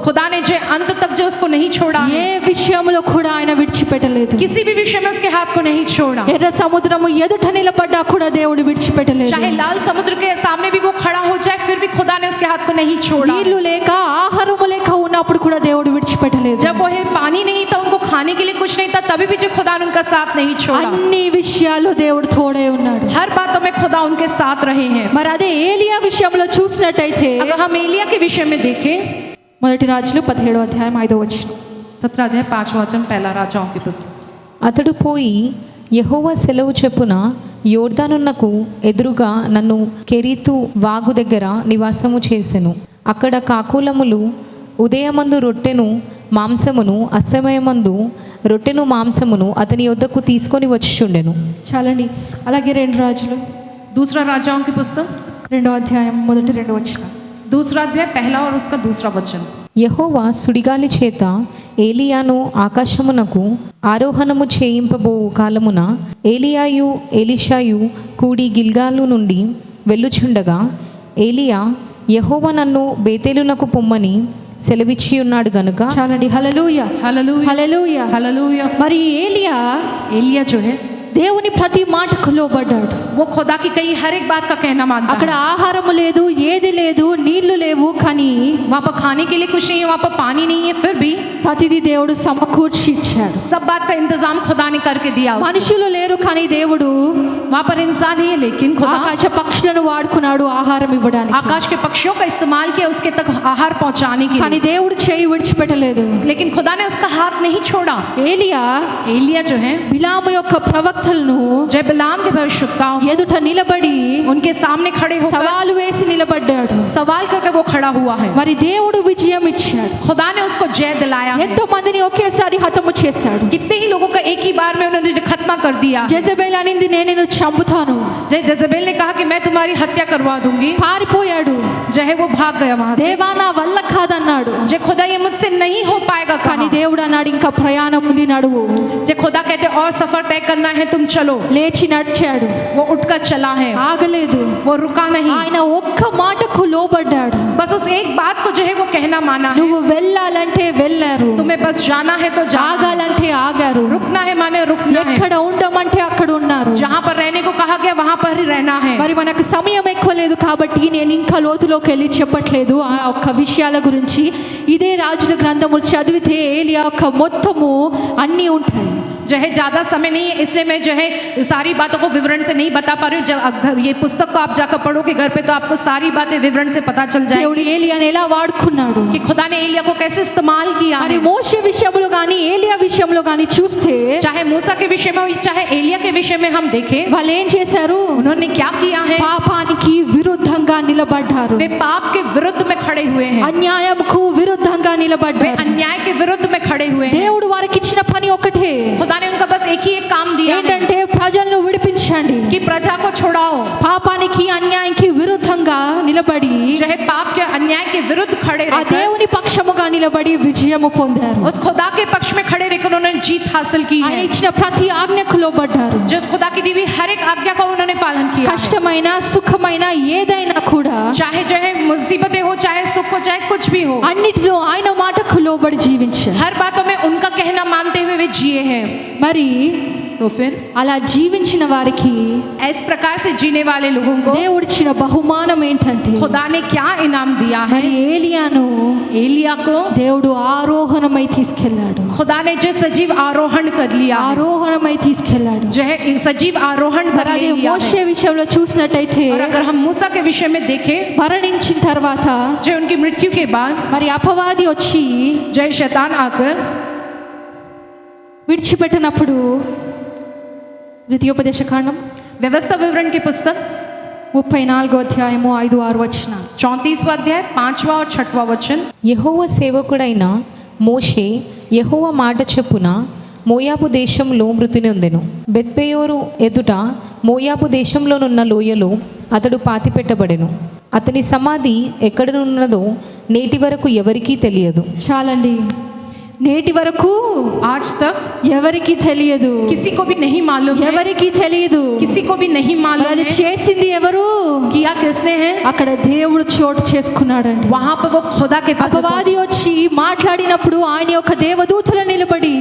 खुदा ने जो अंत तक जो उसको नहीं छोड़ा है, ఏ విషయంలో కూడా ఆయన విడిచిపెట్టలేదు. किसी भी विषय में उसके हाथ को नहीं छोड़ा। ఎర్ర సముద్రము ఎదుట నిలబడ్డా కూడా దేవుడు విడిచిపెట్టలేదు. चाहे लाल समुद्र के सामने भी वो खड़ा हो जाए, फिर भी खुदा ने उसके हाथ को नहीं छोड़ा। నీళ్లు లేక ఆహారము లేక ఉన్నప్పుడు కూడా దేవుడు విడిచిపెట్టలేదు. जब वो पानी नहीं था, उनको खाने के लिए कुछ नहीं था, तभी भी जो खुदा ने उनका साथ नहीं छोड़ा। అన్ని విషయాలు దేవుడు తోడై ఉన్నాడు. हर बातों में खुदा उनके साथ रहे हैं। మరి అదే ఏలియా విషయంలో చూసినట్టయితే अगर हम एलिया के विषय में देखें, మొదటి రాజులు 17వ అధ్యాయం 5వ వచనం. 17 अध्याय 5वां वचन, पहला राजाओं की पुस्तक। అతడు పోయి యెహోవా సెలవు చెప్పున యోర్దానునకు ఎదురుగా నన్ను కెరీతు వాగు దగ్గర నివాసము చేసెను. అక్కడ కాకులములు ఉదయమందు రొట్టెను మాంసమును అస్తమయమందు రొట్టెను మాంసమును అతని యొద్దకు తీసుకొని వచ్చుచుండెను. చాలండి. అలాగే 2 రాజులు दूसरा राजाओं की पुस्तक 2వ అధ్యాయం మొదటి 2 వచనం. दूसरा अध्याय पहला और उसका दूसरा वचन। యెహోవా సుడిగాలి చేత ఏలియాను ఆకాశమునకు ఆరోహణము చేయింపబో కాలమున ఏలియాయు ఎలీషాయు కూడి గిల్గాలు నుండి వెళ్ళుచుండగా ఏలియా యెహోవా నన్ను బేతేలునకు పొమ్మని సెలవిచ్చి ఉన్నాడు గనుక. చాలండి. హల్లెలూయా, हालेलुया, హల్లెలూయా. हालेलुया। మరి ఏలియా एलिया जो है దేవుని ప్రతి మాటకు లోబడ్డాడు. वो खुदा की कही हर एक बात का कहना मानता అక్కడ है। ఆహారము లేదు, ఏది లేదు, నీళ్లు లేవు, కానీ वहाँ पर खाने के लिए कुछ नहीं है, वहाँ पर पानी नहीं है, फिर भी ప్రతిదీ దేవుడు సమకూర్చి ఇచ్చాడు. सब बात का इंतजाम खुदा ने करके दिया उसको। మనుషులు లేరు కానీ దేవుడు वहाँ पर इंसान ही है, लेकिन खुदा ఆకాశ పక్షులను వాడుకున్నాడు ఆహారం ఇవ్వడానికి. आकाश के पक्षियों का इस्तेमाल किया उसके तक आहार पहुँचाने के కానీ लिए, దేవుడు చేయి విడిచిపెట్టలేదు. लेकिन खुदा ने उसका हाथ नहीं छोड़ा। ఏలియా एलिया जो है బిలాము యొక్క ప్రవక్తలను जय बिलाम के भविष्यवक्ताओं ఎదుట నిలబడి उनके सामने खड़े होकर సవాలు వేసి నిలబడ్డాడు. सवाल करके वो खड़ा हुआ है। మరి దేవుడు విజయం ఇచ్చాడు. खुदा ने उसको जय दिलाया है। ఎంతో మందిని ఒకేసారి హతము చేశాడు. कितने ही लोगों का एक ही बार में उन्होंने खत्मा कर दिया। జెజబెల్ అనింది నేను నిన్ను చంపుతాను, जय जजेबेल ने कहा कि मैं तुम्हारी हत्या करवा दूंगी। పారిపోయాడు. जय है वो भाग गया वहां से। దేవా నా వల్ల కాదన్నాడు. जय खुदा ये मुझसे नहीं हो पाएगा కానీ कहा। దేవుడు అన్నాడు ఇంకా ప్రయాణం ఉంది, నడువు. जय खुदा कहते और सफर तय करना है, तुम चलो। లేచి నడిచాడు, वो उठकर चला है, ఆగలేదు. वो रुका नहीं। ఆయన ఒక్క మాటకు లోబడ్డాడు. बस उस एक बात को जो है वो कहना माना है। నువ్వు వెళ్ళాలంటే వెళ్ళారు, तुम्हें बस जाना है तो जाना है। ఆగాలంటే ఆగారు, रुकना है माने रुकना है। ఎక్కడ ఉండమంటే అక్కడ ఉన్నారు. जहाँ पर रहने को कहा गया वहां पर ही रहना है। మరి మనకు సమయం ఎక్కువ లేదు కాబట్టి నేను ఇంకా లోతులోకి వెళ్ళి చెప్పట్లేదు ఆ ఒక్క విషయాల గురించి. ఇదే రాజుల గ్రంథము చదివితే ఏలియా యొక్క మొత్తము అన్నీ ఉంటాయి. जो है ज़्यादा समय नहीं है, इसलिए मैं जो है सारी बातों को विवरण से नहीं बता पा रही हूँ। जब ये पुस्तक को आप जाकर पढ़ोगे घर पे तो आपको सारी बातें विवरण से पता चल जाए దేవుడు ఏలియాని ఎలా వాడుకున్నాడు. कि खुदा ने एलिया को कैसे इस्तेमाल किया మరి है। మోషే విషయంలో కానీ ఏలియా విషయంలో కానీ చూస్తే चाहे मूसा के विषय में हो चाहे एलिया के विषय में हम देखें, వాళ్ళు ఏం చేశారు? उन्होंने क्या किया है। పాపానికి విరుద్ధంగా నిలబడ్డారు, वे पाप के विरुद्ध में खड़े हुए हैं, అన్యాయంకు విరుద్ధంగా वे నిలబడ్డారు. अन्याय के विरुद्ध में खड़े हुए हैं। దేవుడు వారికి ఇచ్చిన పని ఒకటే, खुदा ने उनका बस एक ही एक काम दिया है ఏంటంటే ప్రజలను విడిపించండి. कि प्रजा को छुड़ाओ। పాపానికి అన్యాయానికి విరుద్ధంగా నిలబడి जो है पाप के अन्याय के विरुद्ध खड़े ఆ रहकर దేవుని పక్షముగా నిలబడి విజయము పొందారు. उस खुदा के पक्ष में खड़े रहकर उन्होंने जीत हासिल की ఆయన है। ఇచ్చిన ప్రతి ఆజ్ఞకు లోబడ్డారు. जो उस खुदा की दी हुई हर एक आज्ञा का उन्होंने पालन किया है। కష్టమైన సుఖమైన ఏదైనా కూడా चाहे जो है मुसीबतें हो, चाहे सुख हो, चाहे कुछ भी हो, అన్నిటిలో ఆయన మాటకు లోబడి జీవించారు. हर बातों में उनका बांटे हुए वे जिए हैं। మరి तो फिर అలా జీవించిన వారికి इस प्रकार से जीने वाले लोगों को దేవుడిచ్చిన బహుమానం ఏంటంటే खुदा ने क्या इनाम दिया है? మరి ఏలియాను एलिया को దేవుడు ఆరోహణమై తీసుకెళ్ళాడు, खुदा ने जो सजीव आरोहण कर लिया है, ఆరోహణమై తీసుకెళ్ళాడు. जो है एक सजीव आरोहण कर అలాగే लिया మోషే है। విషయంలో చూసినట్టయితే और अगर हम मूसा के विषय में देखें, మరణించిన తర్వాత जो उनकी मृत्यु के बाद మరి అపవాది వచ్చి जय शैतान आकर విడిచిపెట్టినప్పుడు ద్వితీయోపదేశకాండం व्यवस्था विवरण की पुस्तक 34 అధ్యాయము 5-6 వచనాలు. 34वां अध्याय 5वां और 6वां वचन। యెహోవా సేవకుడైన మోషే యెహోవా మాట చొప్పున మోయాబు దేశంలో మృతి నొందెను. బెత్పెయోరు ఎదుట మోయాబు దేశంలోనున్న లోయలో అతడు పాతిపెట్టబడెను. అతని సమాధి ఎక్కడనున్నదో నేటి వరకు ఎవరికీ తెలియదు. చాలండి, నేటి వరకు आज तक ఎవరికి తెలియదు, किसी को भी नहीं मालूम है, ఎవరికి తెలియదు. किसी को भी नहीं మరి मालूम అది है చేసింది ఎవరు? किया किसने है। అక్కడ దేవుడు చోటు చేసుకున్నాడండి. वहां पर वो खुदा के पास అపవాది వచ్చి మాట్లాడినప్పుడు ఆయన యొక్క దేవదూతలు నిలబడి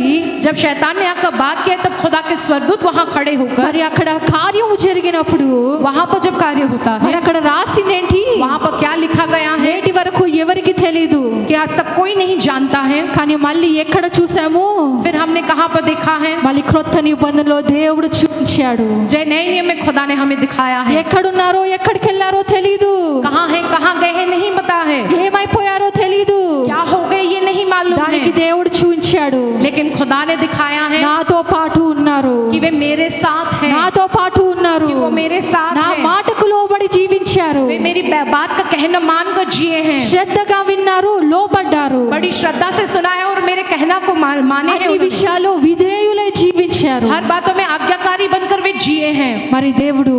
जब शैतान ने आकर बात किया तब खुदा के स्वर्गदूत वहां खड़े होकर మరి అక్కడ కార్యము జరిగినప్పుడు वहां पर जब कार्य होता మరి है అక్కడ రాసిందేంటి? वहां पर क्या लिखा गया है నేటి వరకు ఎవరికి తెలియదు. कि आज तक कोई नहीं जानता है। కానీ మళ్ళీ ఎక్కడ చూసాము? फिर हमने कहां पर देखा है? మళ్ళీ క్రొత్త నిబంధనలో దేవుడు చూపించాడు. जय नए नियम में खुदा ने हमें दिखाया है। ఎక్కడున్నారో ఎక్కడికి వెళ్ళారో తెలీదు, कहां है कहां गए हैं नहीं पता है, ఏమైపోయారో తెలీదు. क्या हो गए ये नहीं मालूम దానికి है, దేవుడు చూపించాడు, लेकिन खुदा ने दिखाया है నాతో పాటు ఉన్నారు, कि वे मेरे साथ हैं, నాతో పాటు ఉన్నారు, कि वो मेरे साथ నా हैं, మాటకు లోబడి జీవించారు, वे मेरी बात का कहना मान कर जिए हैं, శ్రద్ధగా విన్నారు, లోబడ్డారు, बड़ी श्रद्धा से सुना है और मेरे कहना को माने हैं అన్ని उन्होंने। విషయాలు విధేయులై జీవించారు. हर बातों में आज्ञाकारी बनकर वे जिए हैं। మరి దేవుడు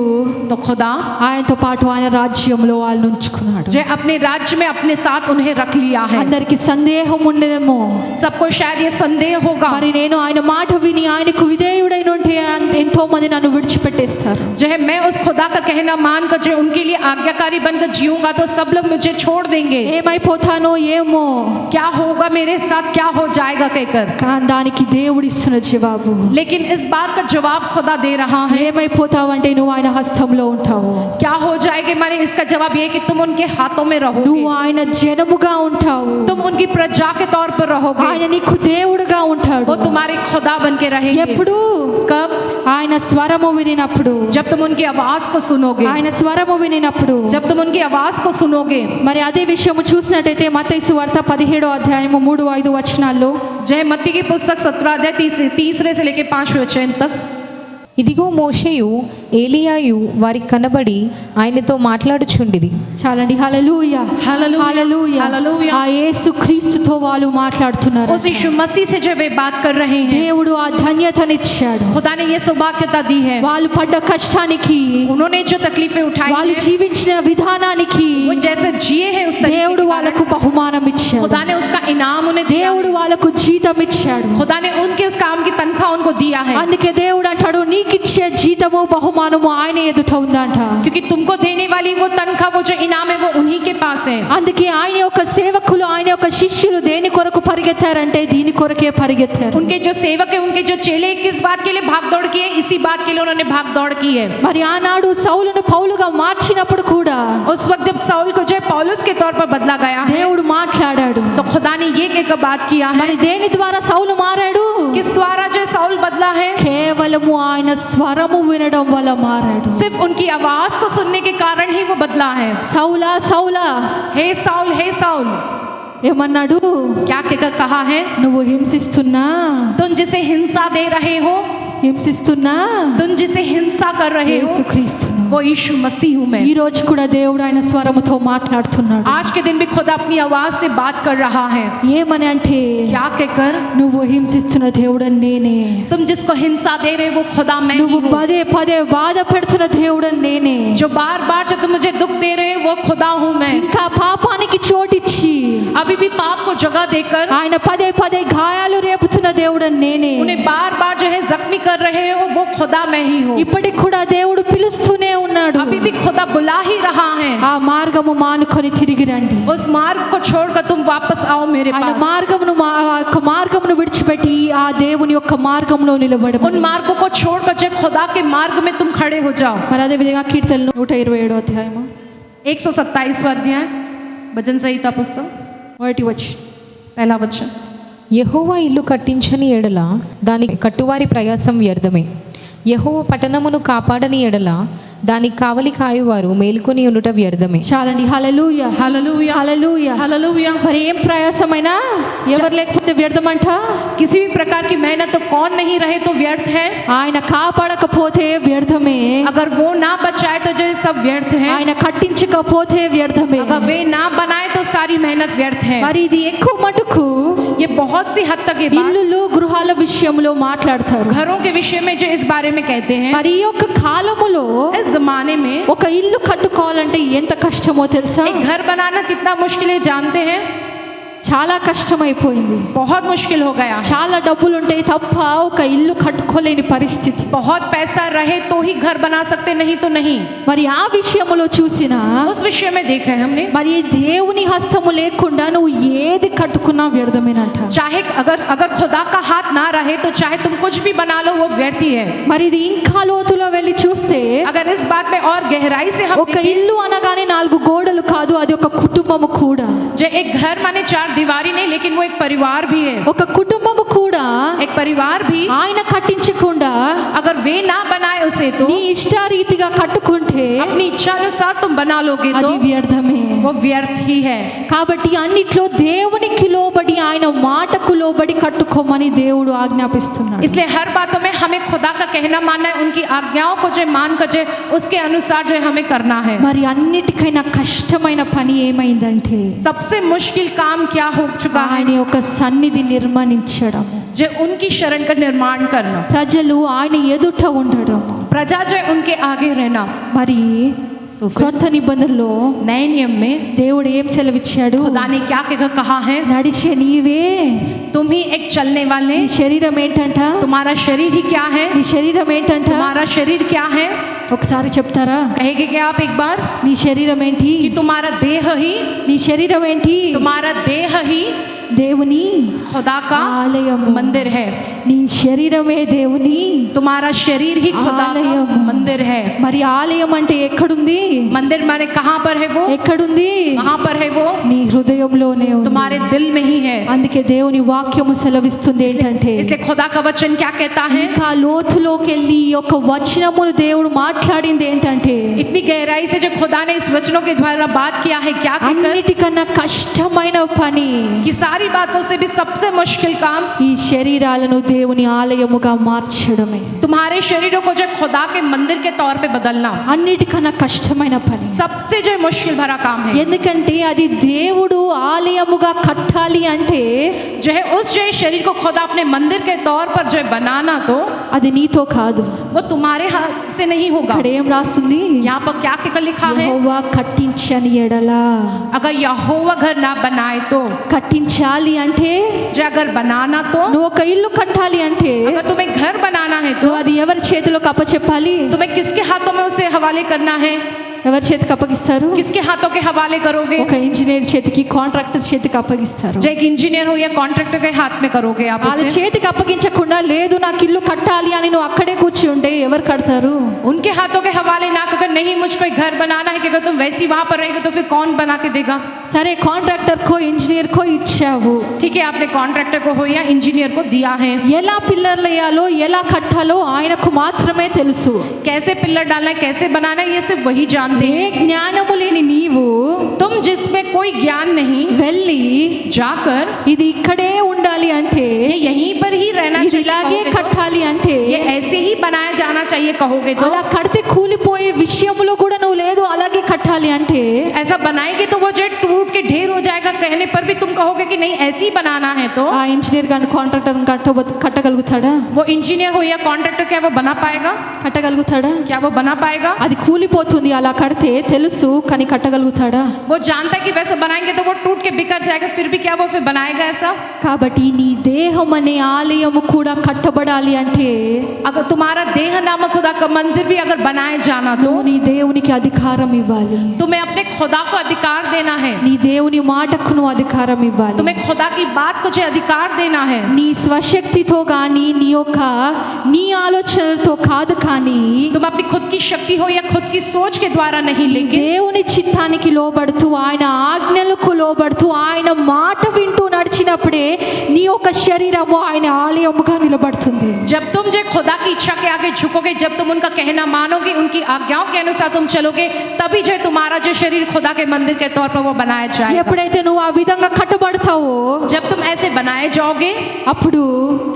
तो खुदा ఆయనతో పాటు ఆయన రాజ్యంలో వాళ్ళని ఉంచుకున్నాడు. जो अपने राज्य में अपने साथ उन्हें रख लिया है। అందరికి సందేహం ఉండదేమో, सबको शायद ये संदेह होगा, మరి నేను ఆయన మాట విని ఆయనకు విధేయుడైన ఉంటే ఎంతో మంది నన్ను విడిచిపెట్టేస్తారు. जो है मैं उस खुदा का कहना मानकर जो उनके लिए आज्ञाकारी बनकर जीऊंगा तो सब लोग मुझे छोड़ देंगे, ఏమైపోతానో ఏమో, क्या होगा मेरे साथ, क्या हो जाएगा कहकर। కానీ దానికి దేవుడు ఇస్తున్న జవాబు, लेकिन इस बात का जवाब खुदा दे रहा है। ఏమైపోతావంటే నువ్వు ఆయన హస్తంలో ఉంటావు, क्या हो जाएगा माने इसका जवाब ये कि तुम उनके हाथों में रहोगे, నువ్వు ఆయన జనముగా ఉంటావు, तुम उनकी प्रजा के तौर पर रहोगे, ఆయన నీకు దేవుడుగా ఉంటాడు. वो तुम्हारे खुदा बन के रहेंगे। ఎప్పుడు? कब? ఆయన స్వరము వినినప్పుడు, जब तुम उनकी आवाज को सुनोगे, ఆయన స్వరము వినినప్పుడు. जब तुम उनकी आवाज को सुनोगे। మరి అదే విషయము చూసినట్టయితే మత్తయి సువార్త 17వ అధ్యాయము 3-5 వచనాల్లో जय मत्ती की पुस्तक 17 अध्याय तीसरे से लेके 5 वचन तक। ఇదిగో మోషేయు ఏలియాయు వారికి కనబడి ఆయనతో మాట్లాడుచుండిరి. చాలండి. హల్లెలూయా, हालेलुया, హల్లెలూయా. हालेलुया। ఆ యేసుక్రీస్తుతో వాళ్ళు మాట్లాడుతున్నారు. उस यीशु मसीह से जो वे बात कर रहे हैं, దేవుడు ఆ ధన్యతనిచ్చాడు. खुदा ने ये सौभाग्यता दी है। వాళ్ళు పడ్డ కష్టానికి, उन्होंने जो तकलीफें उठाई వాళ్ళు हैं, జీవించిన విధానానికి वो जैसे जिए हैं उस तरीके దేవుడు के कारण వాళ్ళకు బహుమానం ఇచ్చాడు. खुदा ने उसका इनाम उन्हें दिया దేవుడు है। వాళ్ళకు జీతం ఇచ్చాడు. खुदा ने उनके उस काम की तनख्वाह उनको दिया है, అందుకే దేవుడు అంటాడు నీకిచ్చే జీతము బహుమానము ఆయన ఎదుట ఉందంట. क्योंकि तुमको देने वाली वो तनख्वाह, वो जो इनाम है वो उन्हीं के पास है। అందుకే ఆయన యొక్క సేవకులు, ఆయన యొక్క శిష్యులు దేని కొరకు పరిగెత్తారంటే దీని కొరకే పరిగెత్తారు. उनके जो सेवक है, उनके जो चेले किस बात के लिए भाग दौड़ की है? इसी बात के लिए उन्होंने भाग दौड़ की है। మరి ఆనాడు సౌలును పౌలుగా మార్చినప్పుడు కూడా उस वक्त जब साउल को जो है पौलुस के तौर पर बदला गया है, దేవుడు మాట్లాడాడు. तो खुदा ने ये कहकर बात किया है। మరి దేని ద్వారా సౌలు మారాడు? किस द्वारा जो साउल बदला है? కేవలము ఆయన స్వరము వినడం వల్ల మారాడు. सिर्फ उनकी आवाज को सुनने के कारण ही वो बदला है। సౌలా సౌలా हे साउल, हे साउल, ఏమన్నాడు? क्या कहकर कहा है? నువ్వు హింసిస్తున్నా, तुम जिसे हिंसा दे रहे हो, హింసిస్తున్నా तुम जिसे हिंसा कर रहे हो, యేసుక్రీస్తును. वो यीशु मसीह हूं मैं। ఈ రోజు కూడా దేవుడు ఆయన స్వరముతో మాట్లాడుతున్నాడు. आज के दिन भी खुदा अपनी आवाज से बात कर रहा है। ఏమని అంటే, क्या कहकर? నువ్వు హింసిస్తున్న దేవుడని నేనే, तुम जिसको हिंसा दे रहे हो वो खुदा मैं ही నువ్వు हूं। పదే పదే బాధ పెడుతున్న దేవుడని నేనే, जो बार बार जो तुम मुझे दुख दे रहे हो वो खुदा हूं मैं। ఇంకా పాపానికి చోటిచ్చి अभी भी पाप को जगह देकर ఆయన పదే పదే గాయాలు రేపుతున్న దేవుడని నేనే, उन्हें बार बार जो है जख्मी कर रहे हो वो खुदा मैं ही हूँ। ఇప్పటికి కూడా దేవుడు పిలుస్తూనే ఉన్నాడు. अभी भी खुदा बुला ही रहा है, ఆ మార్గము మానుకొని తిరిగి రండి. उस मार्ग को छोड़कर तुम वापस आओ मेरे ఆయన पास। మార్గమును విడిచిపెట్టి ఆ దేవుని యొక్క మార్గంలో నిలబడము. उन मार्गों को छोड़कर जो खुदा के मार्ग में तुम खड़े हो जाओ। మరి అదే విధంగా కీర్తనలు 127 అధ్యాయము 127वां अध्याय भजन संहिता पुस्तक 1 వచనం. पहला वचन। యెహోవా ఇల్లు కట్టించని ఎడల దాని కట్టువారి ప్రయాసం వ్యర్థమే. యెహోవా పట్టణమును కాపాడని ఎడల దానికి కావలి కాయువారు మేలుకొని ఉండుట వ్యర్థమే. చాలండి. హల్లెలూయా, हालेलुया, హల్లెలూయా, हालेलुया। మరి ఏం ప్రయాసమైనా ఎవరు లేకపోతే వ్యర్థమంట. किसी भी प्रकार की मेहनत तो कौन नहीं रहे तो व्यर्थ है। ఆయన కాపాడకపోతే వ్యర్థమే. अगर वो ना बचाए तो जो सब व्यर्थ है। ఆయన కట్టించకపోతే వ్యర్థమే. अगर वे ना बनाए तो सारी मेहनत व्यर्थ है। మరి ఇది ఎక్కువ మటుకు ये बहुत सी हद तक ये बात ఇల్లులు గృహాల విషయంలో మాట్లాడతారు. घरों के विषय में जो इस बारे में कहते हैं। మరి ఈ యొక్క కాలములో इस जमाने में ఒక ఇల్లు కట్టుకోవాలంటే ఎంత కష్టమో తెలుసా? एक घर बनाना कितना मुश्किल है जानते हैं? చాలా కష్టమైపోయింది. बहुत मुश्किल हो गया। చాలా డబ్బులు ఉంటాయి తప్ప ఒక ఇల్లు కట్టుకోలేని పరిస్థితి. बहुत पैसा रहे तो ही घर बना सकते, नहीं तो नहीं। మరి ఆ విషయంలో చూసినా उस विषय में देखा है हमने। మరి దేవుని హస్తము లేకుండా నువ్వు ఏది కట్టుకున్నా వ్యర్థమేనంట. चाहे अगर खुदा का हाथ ना रहे तो चाहे तुम कुछ भी बना लो वो व्यर्थ ही है। మరి ఇది ఇంకా లోతులో వెళ్ళి చూస్తే अगर इस बात में और गहराई से हम ఒక ఇల్లు అనగానే 4 గోడలు కాదు, అది ఒక కుటుంబము కూడా. जो एक घर माने 4 दीवारी नहीं, लेकिन वो एक परिवार भी है। ఒక కుటుంబము కూడా एक परिवार भी ఆయన కట్టించకుండా अगर वे ना बनाए उसे तो నీ ఇష్టారీతిగా కట్టుకుంటే अपनी इच्छा अनुसार तुम बना लोगे तो అది వ్యర్థమే. वो व्यर्थ ही है। కాబట్టి అన్నిట్లో దేవునికి లోబడి ఆయన మాటకు లోబడి కట్టుకోమని దేవుడు ఆజ్ఞాపిస్తున్నాడు. इसलिए हर बातों में हमें खुदा का कहना मानना है, उनकी आज्ञाओं को जो मान कर जो उसके अनुसार जो हमें करना है। మరి అన్నిటికైనా కష్టమైన పని ఏమైందంటే सबसे मुश्किल काम क्या हो चुका है? ఆయన యొక్క సన్నిధి నిర్మాణించడం, जो उनकी शरण का निर्माण करना, ప్రజలు ఆయన ఎదుట ఉండడం. प्रजा जो उनके आगे रहना। మరి క్రొత్త నిబంధనలో नए नियम में దేవుడు ఏం సెలవిచ్చాడు? खुदा ने क्या कहा है? నడిచే నీవే. तुम ही एक चलने वाले। నీ శరీరం ఏంటంట? तुम्हारा शरीर ही क्या है? నీ శరీరం ఏంటంట? तुम्हारा शरीर क्या है? ఒకసారి చెప్తారా? कहेंगे क्या आप एक बार? నీ శరీరం ఏంటి? कि तुम्हारा देह ही, నీ శరీరం ఏంటి? तुम्हारा देह ही దేవుని खुदा का ఆలయం. मंदिर है। నీ శరీరమే దేవుని तुम्हारा शरीर ही खुदा का ఆలయం. मंदिर है। మరి ఆలయం అంటే ఎక్కడుంది? मंदिर माने कहाँ पर है वो? ఎక్కడుంది? कहाँ पर है वो? నీ హృదయంలోనే ఉంది. तुम्हारे दिल में ही है। అందుకే దేవుని వాక్యము సెలవిస్తుంది ఏంటంటే इसलिए खुदा का वचन क्या कहता है? ఇంకా లోతులోకి వెళ్ళి ఈ యొక్క వచనమును దేవుడు మాట్లాడింది ఏంటంటే इतनी गहराई से जो खुदा ने इस वचनों के द्वारा बात किया है, क्या कहकर? అన్నిటికన్నా కష్టమైన పని कि सारी बातों से भी सबसे मुश्किल काम ఈ శరీరాలను దేవుని ఆలయముగా మార్చడమే. तुम्हारे शरीरों को जो खुदा के मंदिर के तौर पे बदलना అన్నిటికన్నా కష్టమైన పని. सबसे जो मुश्किल भरा काम है। ఎందుకంటే అది దేవుడు ఆలయముగా కట్టాలి అంటే जो है उस जो शरीर को खुदा अपने मंदिर के तौर पर जो बनाना, तो అది నీతో కాదు. वो तुम्हारे हाथ से नहीं होगा। ఇక్కడ ఏం రాస్తుంది? यहाँ पर क्या क्या लिखा है? యెహోవా కట్టించని ఎడలా. अगर यहोवा घर ना बनाए तो, కట్టించాలి అంటే जो अगर बनाना तो, నువ్వు ఒక ఇల్లు కట్టాలి అంటే अगर तुम्हें घर बनाना है तो నువ్వు అది ఎవరి చేతిలోకి అప్పచెప్పాలి? तुम्हें किसके हाथों में उसे हवाले करना है? ఎవరి చేతికి అప్పగిస్తారు? किसके हाथों के हवाले करोगे? ఒక ఇంజనీర్ చేతికి, కాంట్రాక్టర్ చేతికి అప్పగిస్తారు. जो एक इंजीनियर हो या कॉन्ट्रैक्टर के हाथ में करोगे आप వాళ్ళ उसे। చేతికి అప్పగించకుండా లేదు నాకు ఇల్లు కట్టాలి అని నువ్వు అక్కడే కూర్చుంటే ఎవరు కడతారు? उनके हाथों के हवाले ना कर, नहीं मुझको एक घर बनाना है, कि अगर तुम वैसी वहां पर रहेंगे तो फिर कौन बना के देगा? సరే కాంట్రాక్టర్ కో ఇంజనీర్ కో ఇచ్చావు. ठीक है, आपने कॉन्ट्रैक्टर को हो या इंजीनियर को दिया है। ఎలా పిల్లర్లు వేయాలో ఎలా కట్టాలో ఆయనకు మాత్రమే తెలుసు. कैसे पिलर डालना है, कैसे बनाना है, ये सिर्फ वही जानते ఏ हैं। జ్ఞానము లేని నీవు तुम जिसमें कोई ज्ञान नहीं, వెళ్ళి जाकर ఇది ఇక్కడే ఉండాలి అంటే ये यहीं पर ही रहना ఇది चाहिए ఇలాగే कहोगे तो, కట్టాలి అంటే ये ऐसे ही बनाया जाना चाहिए कहोगे तो, అలా కడితే కూలిపోయే విషయంలో కూడా నువ్వు లేదు అలాగే కట్టాలి కట్టబడాలి అంటే ऐसा बनाएंगे तो वो जो टूट के ढेर हो जाएगा, कहने पर भी तुम कहोगे कि नहीं ऐसे ही बनाना है। तो ఆ ఇంజనీర్ గాని కాంట్రాక్టర్ కట్టగలుగుతాడా? वो इंजीनियर हो या कॉन्ट्रैक्टर, क्या वो बना पाएगा? కట్టగలుగుతాడా? क्या वो बना पाएगा? అది కూలిపోతుంది అలా కడితే తెలుసు, కానీ కట్టగలుగుతాడా? वो जानता है कि वैसा बनाएंगे तो वो टूट के बिखर जाएगा, फिर भी क्या वो फिर बनाएगा ऐसा? కాబట్టి నీ దేహం అనే ఆలయము కూడా కట్టబడాలి అంటే अगर तुम्हारा देह नामक खुदा का मंदिर भी अगर बनाए जाना तो నువ్వు నీ దేవునికి అధికారం ఇవ్వాలి. तुम्हें अपने खुदा को अधिकार देना है। నీ దేవుని మాటకు నువ్వు అధికారం ఇవ్వాలి. तुम्हें खुदा की बात को जो अधिकार देना है। నీ స్వశక్తితో కానీ నీ ఆలోచనలతో కాదు, కానీ तुम अपनी खुद की शक्ति हो या खुद की सोच के द्वारा नहीं, लेकिन దేవుని చిత్తానికి లోబడుతూ ఆయన ఆజ్ఞలకు లోబడుతూ ఆయన మాట వింటూ నడిచినప్పుడే నీ యొక్క శరీరము ఆయన ఆలయముగా నిలబడుతుంది. जब तुम जो खुदा की इच्छा के आगे झुकोगे, जब तुम उनका कहना मानोगे, उनकी आज्ञाओं के अनुसार तुम चलोगे, तभी जो तुम्हारा जो शरीर खुदा के मंदिर के तौर पर वो बनाया जाएगा। ఎప్పుడైతే నువ్వు ఆ విధంగా కట్టబడతావో, जब तुम ऐसे बनाए जाओगे, అప్పుడు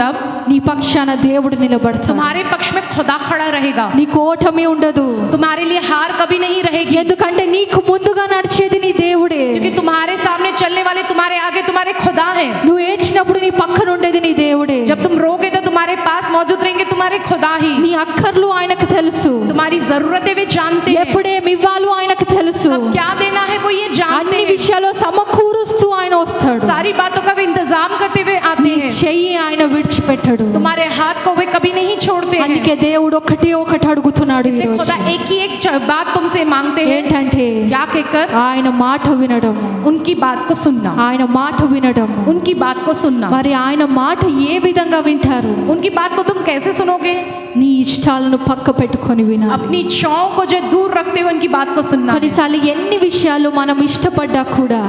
तब నీ పక్షాన దేవుడు నిలబడతాడు. तुम्हारे पक्ष में खुदा खड़ा रहेगा। నీకు ఓటమి ఉండదు, तुम्हारे लिए हार कभी नहीं रहेगी, ఎందుకంటే నీకు ముందుగా నడిచేది నీ దేవుడే. क्योंकि तुम्हारे सामने चलने वाले तुम्हारे आगे तुम्हारे खुदा हैं। నువ్వు ఏడ్చినప్పుడు నీ పక్కన ఉండేది నీ దేవుడే. जब तुम रोगे तो तुम्हारे पास मौजूद रहेंगे तुम्हारे खुदा ही। నీ అక్కర్లు ఆయనకు తెలుసు, तुम्हारी जरूरतें वे जानते हैं, ఎప్పుడేమి ఇవ్వాలో ఆయనకు తెలుసు. कब क्या देना है वो ये जानते అన్ని हैं। విషయాల్లో సమకూరుస్తూ ఆయన వస్తాడు. सारी बातों का वे इंतजाम करते हुए आते నీ हैं। చెయ్యి ఆయన విడిచిపెట్టడు. तुम्हारे हाथ को वे कभी नहीं छोड़ते हैं। అందుకే దేవుడు ఒకటి అడుగుతున్నాడు इसलिए ఈరోజు. खुदा एक ही एक बात तुमसे मांगते हैं, ఏంటంటే क्या कहकर? ఆయన మాట వినడము, उनकी बात को सुनना, ఆయన మాట వినడము. उनकी बात को सुनना। మరి ఆయన మాట ఏ విధంగా వింటారు? उनकी बात को तुम कैसे सुनोगे? నీ ఇష్టాలను పక్క పెట్టుకొని వినాలి. अपनी इच्छाओं को जो दूर रखते हुए उनकी बात को सुनना है। కొన్నిసార్లు ఎన్ని విషయాలు మనం ఇష్టపడ్డా కూడా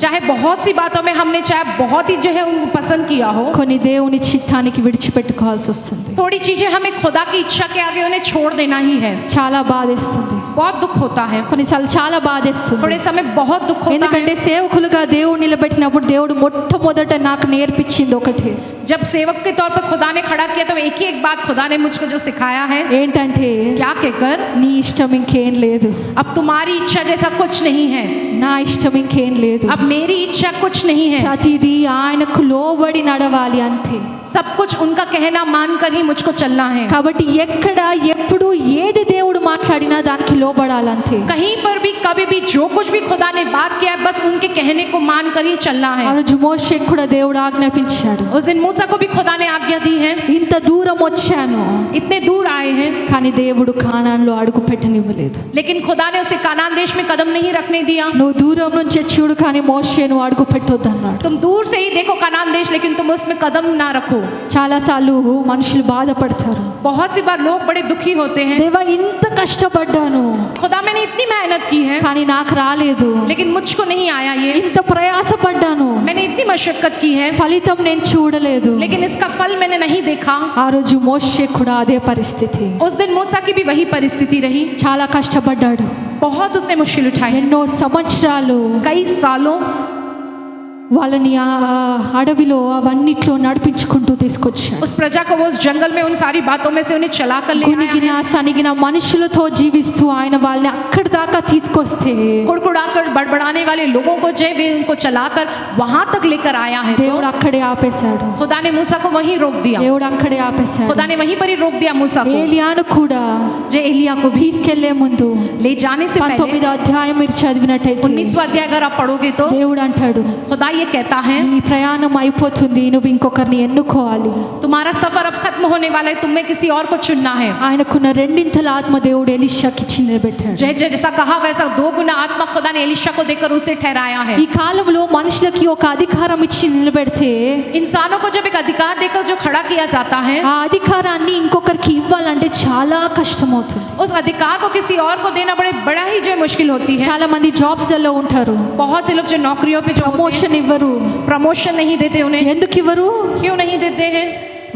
चाहे बहुत सी बातों में हमने चाहे बहुत ही जो है उनको पसंद किया हो, కొన్ని దేవుని చిత్తానికి విడిచిపెట్టుకోవాల్సి వస్తుంది. थोड़ी चीजें हमें खुदा की इच्छा के आगे उन्हें छोड़ देना ही है। చాలా బాధేస్తుంది, बहुत दुख होता है, కొన్నిసార్లు చాలా బాధేస్తుంది. थोड़े समय बहुत दुख होता है। ఎందుకంటే సేవకులుగా దేవుడు నిలబెట్టినప్పుడు దేవుడు మొట్టమొదట నాకు నేర్పించింది ఒకటి. जब सेवक के तौर पर खुदा ने खड़ा किया तो एक ही एक बात खुदा ने मुझको जो सिखाया है, ఏంటంటే क्या कहकर? నీ ఇష్టం ఇంకేం లేదు, अब तुम्हारी इच्छा जैसा कुछ नहीं है, నా ఇష్టం ఇంకేం లేదు, अब मेरी इच्छा कुछ नहीं है, ప్రతిదీ ఆయనకు లోబడి నడవాలి అంతే. सब कुछ उनका कहना मानकर ही मुझको चलना है। కాబట్టి ఎక్కడ ఎప్పుడు ఏది దేవుడు మాట్లాడినా దానికి లోబడాలంతే. कहीं पर भी कभी भी जो कुछ भी खुदा ने बात किया बस उनके कहने को मानकर ही चलना ఆ है। రోజు మోషేకు కూడా దేవుడు ఆజ్ఞాపించాడు, उस दिन मूसा को भी खुदा ने आज्ञा दी है, ఇంత దూరం వచ్చాను, इतने दूर आए हैं, కానీ దేవుడు కానాన్లో అడుగు పెట్టనివ్వలేదు. लेकिन खुदा ने उसे कानान देश में कदम नहीं रखने दिया। నువ్వు దూరం నుంచి చూడు, కానీ మోషే నువ్వు అడుగు పెట్టొద్దు అన్నాడు. तुम दूर से ही देखो कानान देश, लेकिन तुम उसमें कदम ना रखो। చాలాసార్లు మనుషులు బాధపడతారు, बहुत सी बार लोग बड़े दुखी होते हैं, దేవా ఇంత కష్టపడ్డాను खुदा मैंने इतनी मेहनत की है కానీ నాకు రాలేదు, लेकिन मुझको नहीं आया ये, ఇంత ప్రయాసపడ్డాను मैंने इतनी मशक्कत की है ఫలితం నేను చూడలేదు. लेकिन इसका फल मैंने नहीं देखा। ఆ రోజు మోషే కూడా అదే పరిస్థితి, उस दिन मूसा की भी वही परिस्थिति रही, చాలా కష్టపడ్డాడు. बहुत उसने मुश्किल उठाई, ఎన్నో సంవత్సరాలు कई सालों వాళ్ళని ఆ అడవిలో అవన్నిట్లో నడిపించుకుంటూ తీసుకొచ్చాడు. उस प्रजा को वो उस जंगल में उन सारी बातों में से उन्हें चला कर ले आया కునిగిన है। సనిగిన మనుషులతో జీవిస్తూ ఆయన వాళ్ళని అక్కడి దాకా తీసుకొస్తే कुड़कुड़ाकर बड़बड़ाने वाले लोगों को जो वे उनको चलाकर वहां तक लेकर आया है, దేవుడు అక్కడే ఆపేశాడు. खुदा ने मूसा को वहीं रोक दिया। దేవుడు అక్కడే ఆపేశాడు. खुदा ने वहीं पर ही रोक दिया मूसा को। ఏలియాను కూడా जो एलिया को भी తీసుకెళ్లే ముందు ले जाने से पहले 19వ అధ్యాయం మీరు చదివినట్టయితే 19वां अध्याय अगर आप पढ़ोगे तो దేవుడు అంటాడు, खुदा ये कहता है, నీ ప్రయాణం అయిపోతుంది, నువ్వు ఇంకొకరిని ఎన్నుకోవాలి. तुम्हारा सफर अब खत्म होने वाला है, तुम्हें किसी और को चुनना है। ఆయనకున్న రెండింతల ఆత్మ దేవుడు ఎలీషాకి ఇచ్చి నిలబెట్టాడు. जैसा कहा वैसा 2 गुना आत्मा खुदा ने एलीशा को देकर उसे ठहराया है। ఈ కాలంలో మనుషులకి ఒక అధికారం ఇచ్చి నిలబెడితే इंसानों को जब एक अधिकार देकर जो खड़ा किया जाता है, ఆ అధికారాన్ని ఇంకొకరికి ఇవ్వాలంటే చాలా కష్టమవుతుంది. उस अधिकार को किसी और को देना बड़ा ही जो मुश्किल होती है। చాలా మంది జాబ్స్ లలో ఉంటారు, बहुत से लोग जो नौकरियों पे जो ప్రమోషన్ ఇవ్వరు. प्रमोशन नहीं देते उन्हें, ఎందుకు ఇవ్వరు? क्यों नहीं देते हैं?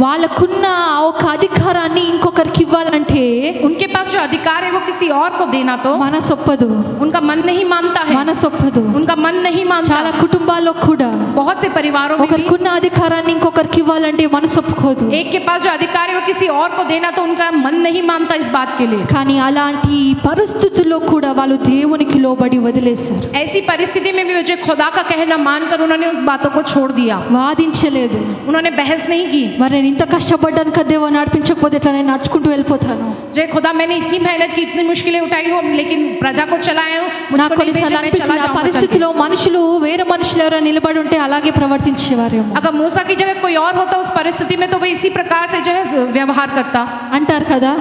వాళ్ళకున్న ఆ ఒక అధికారాన్ని ఇంకొకరికి ఇవ్వాలంటే उनके पास जो अधिकार है वो किसी और को देना, तो మనసొప్పదు, उनका मन नहीं मानता है, మనసొప్పదు. उनका मन नहीं मानता. చాలా కుటుంబాల్లో కూడా बहुत से परिवारों में भी ఒకరికున్న అధికారాన్ని ఇంకొకరికి ఇవ్వాలంటే మనసొప్పుకోదు. एक के पास जो अधिकार है वो किसी और को देना, तो उनका मन नहीं मानता इस बात के लिए. కానీ అలాంటి పరిస్థితుల్లో కూడా వాళ్ళు దేవునికి లోబడి వదిలేశారు. ऐसी परिस्थिति में भी जो खुदा का कहना मानकर उन्होंने उस बातों को छोड़ दिया, వాదించలేదు. उन्होंने बहस नहीं की. మరి నేను ఇంత కష్టపడ్డాను కదా దేవా, నడిపించకపోతే ఎట్లా, నేను నడుచుకుంటూ వెళ్ళిపోతాను. जय खुदा, मैंने इतनी मेहनत की, इतनी मुश्किलें उठाई हो, लेकिन प्रजा को चलाया हूँ, నాకు मुझको नहीं కొన్నిసార్లు भेजा, मैं चला అనిపిస్తుంది ఆ जाऊंगा चल के. పరిస్థితిలో మనుషులు వేరే మనుషులు ఎవరైనా నిలబడి ఉంటే అలాగే ప్రవర్తించేవారేమో अगर मूसा की जगह कोई और होता उस परिस्थिति में, तो वो इसी प्रकार से जो है व्यवहार करता. అంటారు కదా.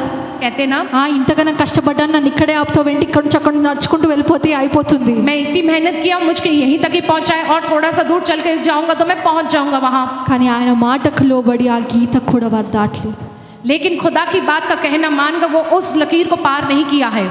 कहते ना, ఇంతగానో కష్టపడ్డాను, నన్ను ఇక్కడే ఆపుతావు, వెంట ఇక్కడ నుంచి అక్కడ నడుచుకుంటూ వెళ్ళిపోతే అయిపోతుంది. मैं इतनी मेहनत किया, मुझको यहीं तक ही पहुंचाए, और थोड़ा सा दूर चल के जाऊंगा तो मैं पहुंच जाऊंगा वहां. కానీ ఆయన మాటకు లోబడి ఆ గీత కూడా వారు దాటలేదు. लेकिन खुदा की बात का कहना मानकर वो उस लकीर को पार नहीं किया है.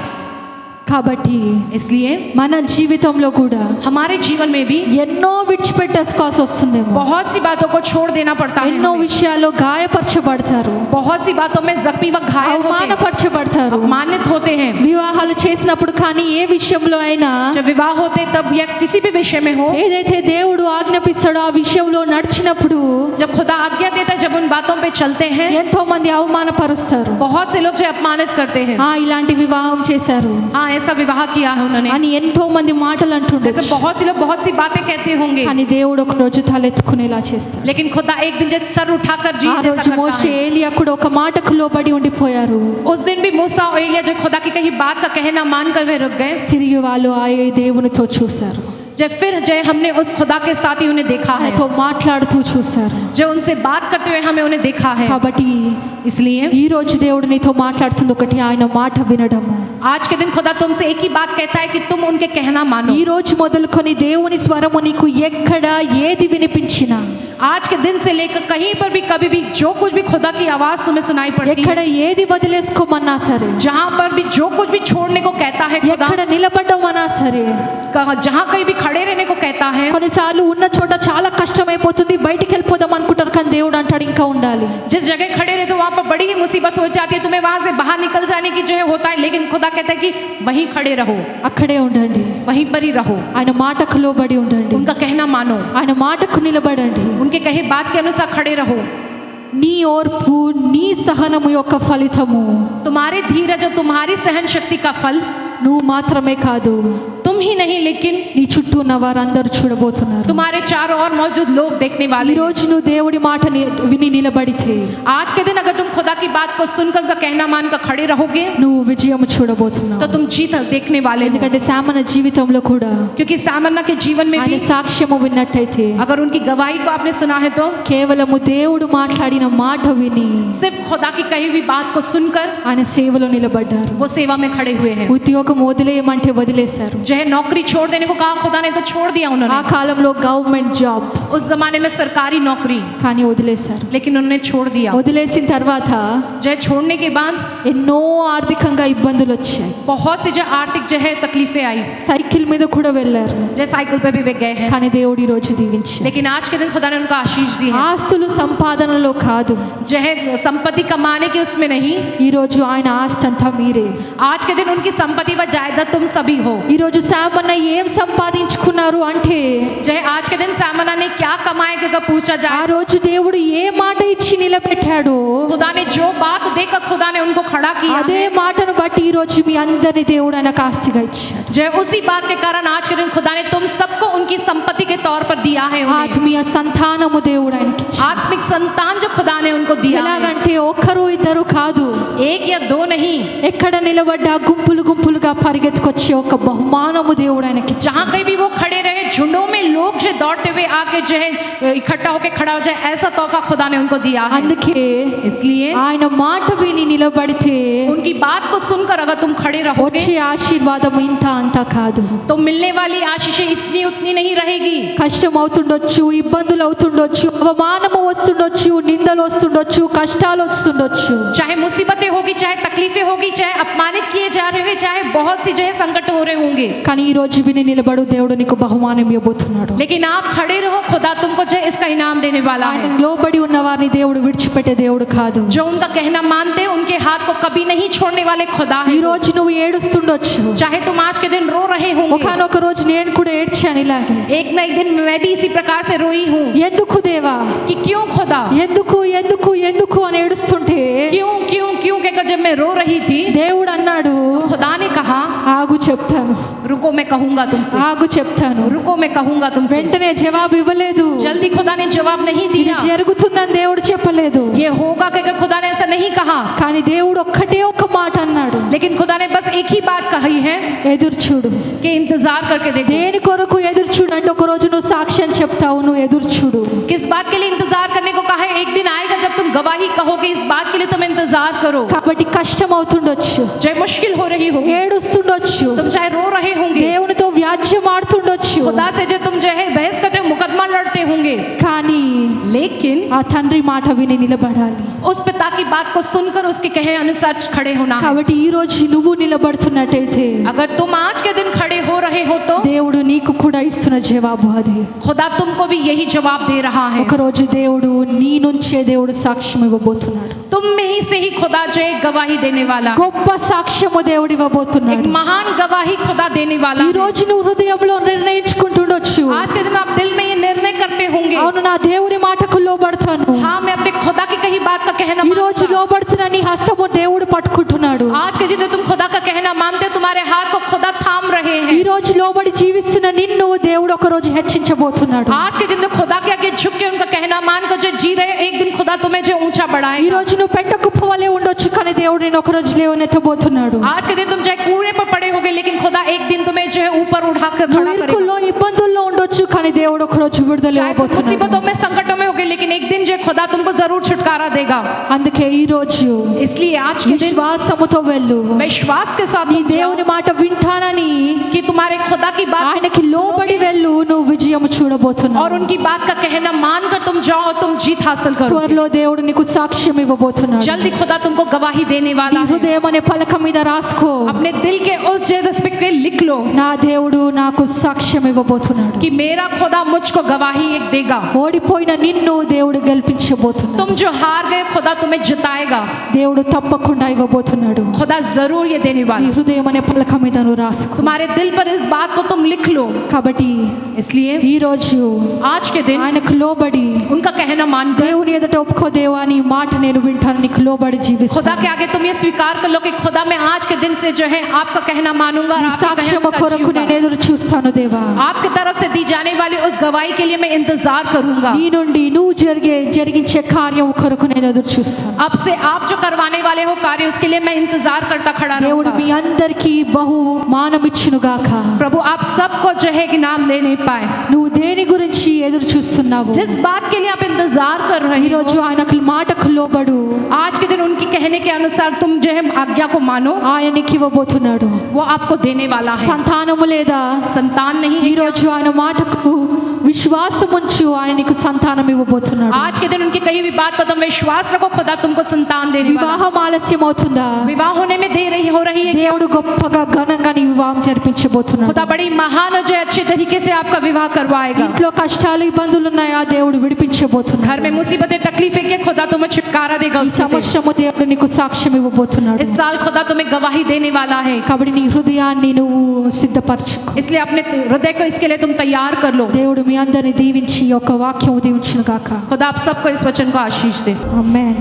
కాబట్టి इसलिए మన జీవితంలో కూడా हमारे जीवन में भी ఎన్నో విడిచిపెట్టేసుకోవాల్సి వస్తుందేమో. बहुत सी बातों को छोड़ देना पड़ता है. ఎన్నో हमें విషయాల్లో గాయపరచబడతారు, बहुत सी बातों में जख्मी व घायल होते हैं, అవమానపరచబడతారు. अपमानित होते हैं. వివాహాలు చేసినప్పుడు కానీ ఏ విషయంలో అయినా जब विवाह होते तब या किसी भी विषय में हो, ఏదైతే దేవుడు ఆజ్ఞాపిస్తాడో ఆ విషయంలో నడిచినప్పుడు जब खुदा आज्ञा देता है, जब उन बातों पे चलते हैं, ఎంతో మంది అవమానపరుస్తారు. बहुत से लोग जो अपमानित करते हैं. ఇలాంటి వివాహం చేశారు हाँ, ऐसा विवाह किया है उन्होंने, అని ఎంతో మంది మాటలు ऐसे అంటుండొచ్చు. बहुत से लोग बहुत सी बातें कहते होंगे. కానీ దేవుడు ఒక రోజు తలెత్తుకునేలా చేస్తాడు. लेकिन खुदा एक दिन जैसे सर उठाकर जी ఆ जैसा రోజు करता మోషే है. ఏలియా కూడా ఒక మాటకు లోబడి ఉండిపోయారు. उस दिन भी मूसा और एलिया जो खुदा की कही बात का कहना मानकर वे रुक गए. తిరిగి వాళ్ళు ఆ దేవునితో చూశారు, जब फिर जय हमने उस खुदा के साथ ही उन्हें देखा है, ఆయనతో మాట్లాడుతూ చూశారు. जो उनसे बात करते हुए हमें उन्हें देखा है. కాబట్టి इसलिए ఈ రోజు దేవుడు నీతో మాట్లాడుతుంది ఒకటి, ఆయన మాట వినడము. आज के दिन खुदा तुमसे एक ही बात कहता है कि तुम उनके कहना मानो. ఈ రోజు మొదలుకొని దేవుని స్వరము నీకు ఎక్కడ ఏది వినిపించినా, आज के दिन से लेकर कहीं पर भी कभी भी जो कुछ भी खुदा की आवाज तुम्हें सुनाई पड़ती ఎక్కడ है, ఏది వదిలేసుకోమన్నా సరే, जहाँ पर भी जो कुछ भी छोड़ने को कहता है खुदा, ఎక్కడ నిలబడ్డమన్నా సరే, जहाँ कहीं भी खड़े रहने को कहता है. కొన్నిసార్లు ఉన్న చోట చాలా కష్టమైపోతుంది, బయటికి వెళ్ళిపోదాం అనుకుంటారు, కానీ దేవుడు అంటాడు ఇంకా ఉండాలి. जिस जगह खड़े रहे तो वहाँ पर बड़ी ही मुसीबत हो जाती है, तुम्हें वहां से बाहर निकल जाने की जो है होता है, लेकिन खुदा कहता है कि वहीं खड़े रहो, అక్కడే ఉండండి, वहीं पर ही रहो, ఆయన మాటకు లోబడి ఉండండి, उनका कहना मानो, ఆయన మాటకు నిలబడండి. उनके कहे बात के अनुसार खड़े रहो. నీ ఓర్పు, నీ సహనము యొక్క ఫలితము तुम्हारे धीरज और तुम्हारी सहन शक्ति का फल నువ్వు మాత్రమే కాదు, तुम ही नहीं लेकिन నీ చుట్టూ ఉన్న వారందరూ చూడబోతున్నారు. तुम्हारे चारों ओर मौजूद लोग देखने वाले ఈ हैं. రోజు నువ్వు దేవుడి మాట విని నిలబడితే आज के दिन अगर तुम खुदा की बात को सुनकर उनका कहना मानकर खड़े रहोगे, నువ్వు విజయం तो చూడబోతున్నావు. तुम जीत देखने वाले हो. ఎందుకంటే సామాన్య జీవితంలో కూడా क्योंकि सामन्ना के जीवन में ఆయన भी సాక్ష్యము విన్నట్టయితే, अगर उनकी गवाही को आपने सुना है, तो కేవలము దేవుడు మాట్లాడిన మాట విని सिर्फ खुदा की कही हुई बात को सुनकर ఆయన సేవలో నిలబడ్డారు. वो सेवा में खड़े हुए हैं. ఉద్యోగం వదిలేయమంటే వదిలేశారు. जो है नौकरी छोड़ देने को कहा खुदा ने, तो छोड़ दिया ఆ उन्होंने. కాలంలో గవర్నమెంట్ జాబ్, उस जमाने में सरकारी नौकरी, కానీ వదిలేశారు. लेकिन उन्होंने छोड़ दिया. వదిలేసిన తర్వాత जो है छोड़ने के बाद ఎన్నో ఆర్థికంగా ఇబ్బందులు వచ్చాయి. बहुत सी जो आर्थिक जो है तकलीफें आई. సైకిల్ మీద కూడా వెళ్ళారు, जो साइकिल पे भी वे गए हैं, కానీ దేవుడు ఈ రోజు దీవించారు. लेकिन आज के दिन खुदा ने उनको आशीष दी है. ఆస్తులు సంపాదనలో కాదు, जो है संपत्ति कमाने की उसमें नहीं, ఈ రోజు ఆయన ఆస్తి అంతా మీరే. आज के दिन उनकी संपत्ति व जायदाद तुम सभी हो. ఈ రోజు సామన్న ఏం సంపాదించుకున్నారు అంటే, जो है आज के दिन सामना ने क्या कमाया कि अगर पूछा ఆ जाए, రోజు దేవుడు ఏ మాట ఇచ్చి నిలబెట్టాడో खुदा ने जो बात देकर खुदा ने उनको खड़ा किया అదే है, మాటను బట్టి ఈ రోజు మీ అందరి దేవుడు ఆయనకు ఆస్తిగా ఇచ్చాడు. जो है उसी बात के कारण आज के दिन खुदा ने तुम सबको उनकी संपत्ति के तौर पर दिया है. उन्हें ఆత్మీయ సంతానము దేవుడు ఆయనకి ఇచ్చాడు. आत्मिक संतान जो खुदा ने उनको दिया है, ఎలాగంటే ఒక్కరు ఇద్దరు కాదు, एक या दो नहीं, ఎక్కడ నిలబడ్డా గుంపులు గుంపులుగా పరిగెత్తుకొచ్చే ఒక బహుమానము దేవుడు ఆయనకి ఇచ్చాడు. जहाँ कहीं भी वो खड़े रहे, झुंडों में लोग जो दौड़ते हुए आके जो है इकट्ठा होके खड़ा हो जाए, ऐसा तोहफा खुदा ने उनको दिया है. అందుకే इसलिए ఆయన మాట విని నిలబడితే उनकी बात को सुनकर अगर तुम खड़े रहोगे, వచ్చే ఆశీర్వాదం ఇంత అంత కాదు. तो मिलने वाली आशीषें इतनी उतनी नहीं रहेगी. కష్టం అవుతుండొచ్చు, ఇబ్బందులు అవుతుండొచ్చు, అవమానము వస్తుండొచ్చు, నిందలు వస్తుండొచ్చు, కష్టాలు వస్తుండొచ్చు, चाहे मुसीबतें होगी, चाहे तकलीफें होगी, चाहे अपमानित किए जा रहे होंगे, चाहे बहुत सी जो है संकट हो रहे होंगे, కానీ ఈ రోజు విని నిలబడు, దేవుడు నీకు బహుమానం ఇవ్వబోతున్నాడు. लेकिन आप खड़े रहो, खुदा तुमको जो है इसका इनाम देने वाला ఆయన है. లోబడి ఉన్న వారిని దేవుడు విడిచిపెట్టే దేవుడు కాదు. जो उनका कहना मानते हैं, उनके हाथ को कभी नहीं छोड़ने वाले खुदा ఈ है। రోజు నువ్వు ఏడుస్తుండొచ్చు. चाहे तुम आज के दिन रो रहे होंगे, ఒకానొక రోజు నేను కూడా ఏడ్చాను ఇలాగే. एक न एक दिन मैं भी इसी प्रकार से रोई हूँ ఎందుకు దేవా, कि क्यों खुदा, ఎందుకు ఎందుకు ఎందుకు అని ఏడుస్తుంటే क्यों क्यों क्यों कहकर जब मैं रो रही थी, దేవుడు అన్నాడు, खुदा ने कहा ఆగు చెప్తాను, रुको मैं कहूंगा तुमसे, ఆగు చెప్తాను. रुको मैं कहूंगा तुमसे। వెంటనే జవాబు ఇవ్వలేదు. जल्दी खुदा ने जवाब नहीं ఇది दिया, జరుగుతుందని దేవుడు చెప్పలేదు. ये होगा कहकर खुदा ने ऐसा नहीं कहा, కానీ దేవుడు ఒక్కటే ఒక్క మాట అన్నాడు, लेकिन खुदा ने बस एक ही बात कही है ఎదురు చూడు. कि इंतजार करके देखो। దేని కొరకు ఎదురు చూడు అంటే ఒక రోజు నువ్వు సాక్ష్యం చెప్తావు, నువ్వు ఎదురు చూడు. किस बात के लिए इंतजार करने को कहा है? एक दिन आएगा जब तुम गवाही कहोगे, इस बात के लिए तुम इंतजार करो। కాబట్టి కష్టం అవుతుండొచ్చు, चाहे मुश्किल हो रही होगी, ఏడుస్తుండొచ్చు, तुम चाहे रो रहे होंगे, దేవునితో వ్యాజ్యం ఆడుతుండొచ్చు, खुदा से जो तुम जो है बहस करते हो, मुकदमा लड़ते होंगे, కానీ लेकिन ఆ తండ్రి మాట విని నిలబడాలి. उस पिता की बात को सुनकर उसके कहे अनुसार खड़े होना है। కాబట్టి ఈ రోజు నువ్వు నిలబడుతున్నట్టయితే अगर तुम आज के दिन खड़े हो रहे हो तो దేవుడు నీకు కూడా ఇస్తున్న జవాబు అదే. खुदा तुमको भी यही जवाब दे रहा है। ఒక రోజు దేవుడు నీ నుంచే దేవుడు సాక్ష్యం ఇవ్వబోతున్నాడు. तुम में ही से ही खुदा जो है गवाही देने वाला, గొప్ప సాక్ష్యము దేవుడు एक ఇవ్వబోతున్నాడు. महान गवाही खुदा देने वाला ఈ है। రోజు నువ్వు హృదయంలో నిర్ణయించుకుంటుండొచ్చు, आज के दिन आप दिल में ये निर्णय करते होंगे, అవును నా దేవుని మాటకు లోబడతాను. हाँ मैं अपने खुदा के कही बात का कहना ఈ రోజు मानूंगा। లోబడుతున్న నీ హస్తము దేవుడు పట్టుకుంటున్నాడు. आज के दिन तुम खुदा का कहना मानते हो, तुम्हारे हाथ को खुदा थाम रहे ఈ हैं। రోజు లోబడి జీవిస్తున్న నిన్ను దేవుడు ఒక రోజు హెచ్చించబోతున్నాడు. आज के दिन तो खुदा के आगे झुक के उनका कहना मानकर जो जी रहे, एक दिन खुदा तुम्हें जो ऊंचा ఈ बढ़ाएगा। రోజు నువ్వు పెట్ట కుప్ప వలె ఉండొచ్చు, కానీ దేవుడు నేను ఒక రోజు లేవనెత్తబోతున్నాడు. आज के दिन तुम चाहे कूड़े पर पड़े होगे, लेकिन खुदा एक दिन तुम्हें जो है ऊपर उठाकर నువ్వు खड़ा करेगा। ఇరుకుల్లో ఇబ్బందుల్లో ఉండొచ్చు, కానీ దేవుడు ఒక రోజు విడుదల चाहे तुम ఇవ్వబోతున్నాడు. मुसीबतों में संकटों में होगे, लेकिन एक दिन जो है खुदा तुमको जरूर छुटकारा देगा। అందుకే ఈ రోజు इसलिए आज के दिन విశ్వాసముతో వెళ్ళు. विश्वास के साथ నీ तुम जाओ దేవుని మాట వింటానని कि तुम्हारे खुदा की बात ఆయనకి లోబడి వెళ్ళు, నువ్వు విజయం చూడబోతున్నావు. और उनकी बात का कहना मानकर तुम जाओ और तुम जीत हासिल करो। త్వరలో దేవుడు నీకు సాక్ష్యం ఇవ్వబోతున్నాడు. जल्दी खुदा तुमको गवाही देने నీ वाला है। హృదయం అనే పలక మీద రాసుకో, अपने दिल के उस जगह पे लिख लो నా దేవుడు నాకు సాక్ష్యం ఇవ్వబోతున్నాడు. कि मेरा खुदा मुझको गवाही एक देगा। ఓడిపోయిన నిన్ను దేవుడు గెలిపించబోతున్నాడు. तुम जो हार गए, खुदा तुम्हें जिताएगा। దేవుడు తప్పకుండా ఇవ్వబోతున్నాడు. खुदा जरूर ये देने నీ वाला। హృదయం అనే పలక మీద నువ్వు రాసుకో. तुम्हारे दिल पर इस बात को तुम लिख लो। కాబట్టి इसलिए ఈ రోజు आज के दिन ఆయనకు లోబడి उनका कहना मानकर దేవుని ఎదుట ఒప్పుకో, దేవా నీ మాట నేను వింటాను, నీకు లోబడి జీవిస్తాను. खुदा के आगे तुम ये स्वीकार कर लो कि खुदा मैं आज के दिन से जो है आपका कहना मानूंगा और నీ आपके कहने సాక్ష్యము अनुसार కొరకు जीऊंगा। నేను ఎదురు చూస్తాను దేవా. आपकी तरफ से दी जाने वाली उस गवाही के लिए मैं इंतजार करूंगा। నీ నుండి నువ్వు జరిగించే కార్యం కొరకు నేను ఎదురు చూస్తాను. अब से आप जो करवाने वाले हो कार्य, उसके लिए मैं इंतजार करता खड़ा దేవుడు रहूंगा। మీ అందరికీ బహు మానమిచ్చును గాక. प्रभु आप सबको जो है इनाम देने पाए। నువ్వు దేని గురించి ఎదురు చూస్తున్నావు? जिस बात के लिए आप इंतजार कर रहे ఈ రోజు हो, ఆయనకు మాటకు లోబడు, आज के दिन उनके कहने के अनुसार तुम जो है आज्ञा को मानो, ఆయనకి ఇవ్వబోతున్నాడు. वो आपको देने वाला है। సంతానము లేదా? संतान नहीं ఈ है। రోజు ఆయన మాటకు విశ్వాసం ఉంచు, ఆయన నీకు సంతానం ఇవ్వబోతున్నాడు. आज के दिन उनकी कही हुई बात पर तुम विश्वास रखो, खुदा तुमको संतान देने वाला। వివాహం ఆలస్యం అవుతుందా? विवाह होने में देर हो रही है, దేవుడు గొప్పగా ఘనంగా నీ వివాహం జరిపించబోతున్నాడు. खुदा बड़ी महान और जो है अच्छे तरीके से आपका विवाह करवाएगा। ఇంట్లో కష్టాలు ఇబ్బందులు ఉన్నాయా? దేవుడు విడిపించబోతున్నాడు. घर में मुसीबतें तकलीफें के खुदा तुम्हें छुटकारा देगा ఈ उससे। సంవత్సరము దేవుడు నీకు సాక్ష్యం ఇవ్వబోతున్నాడు. इस साल खुदा तुम्हें गवाही देने वाला है। కాబట్టి నీ హృదయాన్ని నువ్వు సిద్ధపరచుకో. इसलिए अपने हृदय को इसके लिए तुम तैयार कर लो। దేవుడు మీ అందరిని దీవించి ఒక వాక్యం దీవించును గాక. खुदा आप सबको इस वचन को आशीष दे। ఆమేన్.